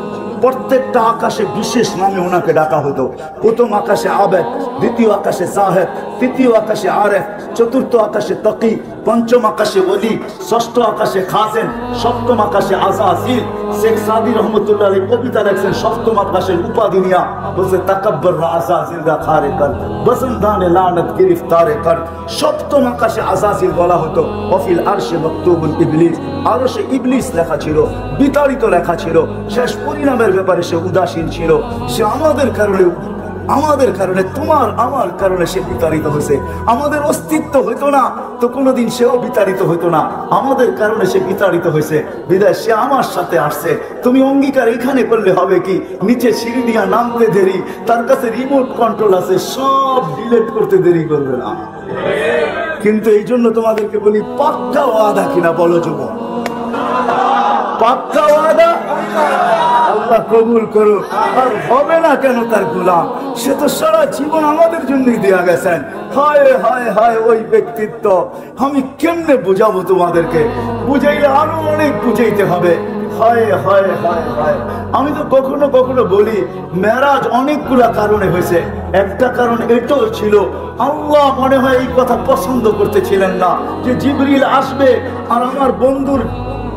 প্রত্যেকটা আকাশে বিশেষ নামে ওনাকে ডাকা হতো। প্রথম আকাশে আবেদ, দ্বিতীয় আকাশে জাহেদ, তৃতীয় আকাশে আরেফ, চতুর্থ আকাশে তকি, পঞ্চম আকাশে ওলি, ষষ্ঠ আকাশে খাজেন, সপ্তম আকাশে আজাজিল। শেখ সাদি রহমতুল্লাহ আলাইহি কবিতা লেখছেন, সপ্তম আকাশের উপাধি নিয়া বলছে তাকাব্বর আজাজিল দা খারে কর, বসন্দানে লানত গিরফতারে কর। সপ্তম আকাশে আজাজিল বলা হতো। ওয়াফিল আরশে মাকতুবুল ইবলিস, আরশে ইবলিস লেখা ছিল, বিতাড়িত লেখা ছিল। শেষ পরিণামের ব্যাপারে সে উদাসীন ছিল। সে আমাদের কারণে তোমার আমার কারণে সে বিতাড়িত হয়েছে। আমাদের অস্তিত্ব হইতো না তো কোনোদিন সেও বিতাড়িত হইতো না, আমাদের কারণে সে বিতাড়িত হয়েছে। বিদায় সে আমার সাথে আসছে। তুমি অঙ্গীকার এখানে করলে হবে কি, নিচে সিঁড়ি দিয়া নামতে দেরি, তার কাছে রিমোট কন্ট্রোল আছে, সব ডিলিট করতে দেরি করবে না। কিন্তু এই জন্য তোমাদেরকে বলি, পাক্কা ওয়াদা কিনা বলো যুবক? পাক্কা ওয়াদা? আল্লাহ কবুল করো। আর হবে না কেন তার গোলাম? সে তো সারা জীবন আমাদের জন্যই দেয়া গেছেন। হায় হায় হায় ওই ব্যক্তিত্ব, আমি কেমনে বুঝাবো তোমাদেরকে? বুঝাইলে আরো অনেক বুঝাইতে হবে। হায় হায় হায় হায়। আমি তো কখনো কখনো বলি, মেরাজ অনেকগুলা কারণে হয়েছে। একটা কারণ এটাও ছিল, আল্লাহ মনে হয় এই কথা পছন্দ করতেছিলেন না যে জিবরিল আসবে আর আমার বন্ধুর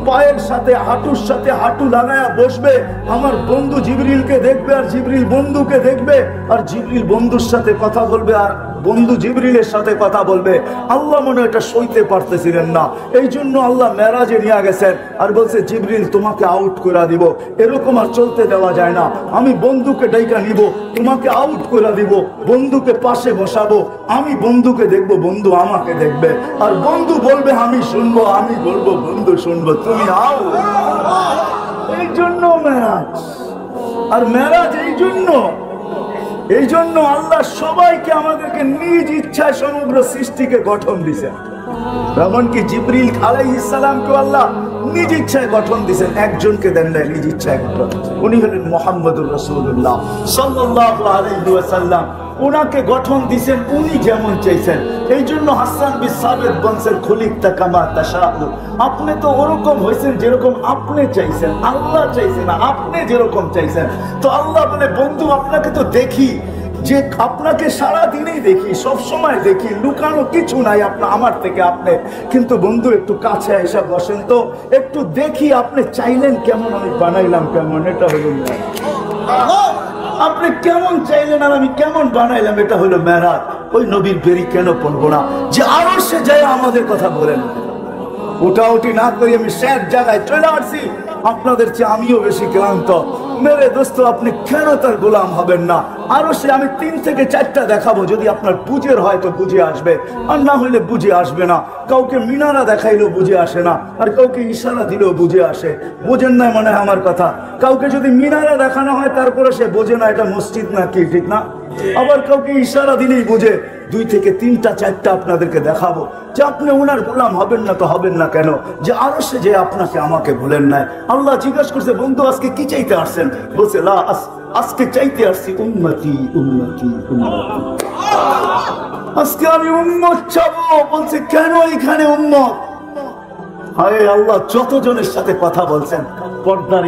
পায়ের সাথে হাঁটুর সাথে হাঁটু লাগায়া বসবে, আমার বন্ধু জিবরিলকে দেখবে আর জিবরিল বন্ধুকে দেখবে, আর জিবরিল বন্ধুর সাথে কথা বলবে আর বন্ধু জিবরিলের সাথে কথা বলবে। আল্লাহ মনে এটা সইতে পারতেছিলেন না, এই জন্য আল্লাহ মেরাজে নিয়ে গেছেন আর বলছে জিবরিল তোমাকে আউট করে দিব। এরকম আর চলতে দেওয়া যায় না। আমি বন্ধুকে ডাইকা নিব, তোমাকে আউট করে দিব, বন্ধুকে পাশে বসাবো, আমি বন্ধুকে দেখবো, বন্ধু আমাকে দেখবে, আর বন্ধু বলবে আমি শুনবো, আমি বলবো বন্ধু শুনবো, তুমি আও। এই জন্য মেরাজ। আর মেরাজ এই জন্য আল্লাহ সবাইকে আমাদেরকে নিজ ইচ্ছায় সমগ্র সৃষ্টিকে গঠন দিয়েছেন। এমনকি জিবরিল আলাইহিস সালামকে আল্লাহ নিজ ইচ্ছায় গঠন দিয়েছেন, একজনকে দেন নাই নিজ ইচ্ছায় গঠন। উনি হলেন মুহাম্মদুর রাসূলুল্লাহ সাল্লাল্লাহু আলাইহি ওয়াসাল্লাম। উনাকে গঠন দিয়েছেন উনি যেমন চাইছেন। এই জন্য হাসান বিন সাবিত বলছেন, খুলিকতা কামা তাশাউ, আপনি তো ওরকম হয়েছেন যেরকম আপনি চাইছেন, আল্লাহ চাইছেন না, আপনি যেরকম চাইছেন। তো আল্লাহ বলে, বন্ধু আপনাকে তো দেখি, যে আপনাকে সারা দিনেই দেখি, সব সময় দেখি, লুকানো কিছু নাই আমার থেকে আপনি, কিন্তু বন্ধু একটু কাছে এসে বসেন তো, একটু দেখি আপনি চাইলেন কেমন, আমি বানাইলাম কেমন। এটা হলো আপনি কেমন চাইলেন আর আমি কেমন বানাইলাম, এটা হলো মেরাজ। ওই নবীর বেরি কেন পড়বো না, যে আরো সে যায় আমাদের কথা বলেন। উঠাউঠি না করি আমি শেষ জায়গায় চলে আসছি, আপনাদের চেয়ে আমিও বেশি ক্লান্ত। মেরে দোস্ত, আপনি কেন তার গোলাম হবেন না? আরো সে আমি 3 থেকে 4টা দেখাবো, যদি আপনার বুঝের হয় তো বুঝে আসবে, আর না হইলে বুঝে আসবে না। কাউকে মিনারা দেখাইলেও বুঝে আসে না, আর কাউকে ইশারা দিলেও বুঝে আসে। বোঝেন না মনে হয় আমার কথা? কাউকে যদি মিনারা দেখানো হয় তারপরে সে বোঝে না এটা মসজিদ না কি, ঠিক না? আবার কাউকে ইশারা দিলেই বুঝে। 2 থেকে 3টা 4টা আপনাদেরকে দেখাবো, যে আপনি ওনার গোলাম হবেন না তো হবেন না কেন? যে আরো সে যে আপনাকে আমাকে ভুলেন নাই। আল্লাহ জিজ্ঞাসা করছে, বন্ধু আজকে কি চাইতে আসছেন? বলছে, লা আজকে চাইতে আসছি উম্মতি উম্মতি উম্মতি, আজকে আমি উম্মত চাবো। বলছে, কেন এখানে উম্মত? হায় আল্লাহ, যতজনের সাথে কথা বলছেন পর্দার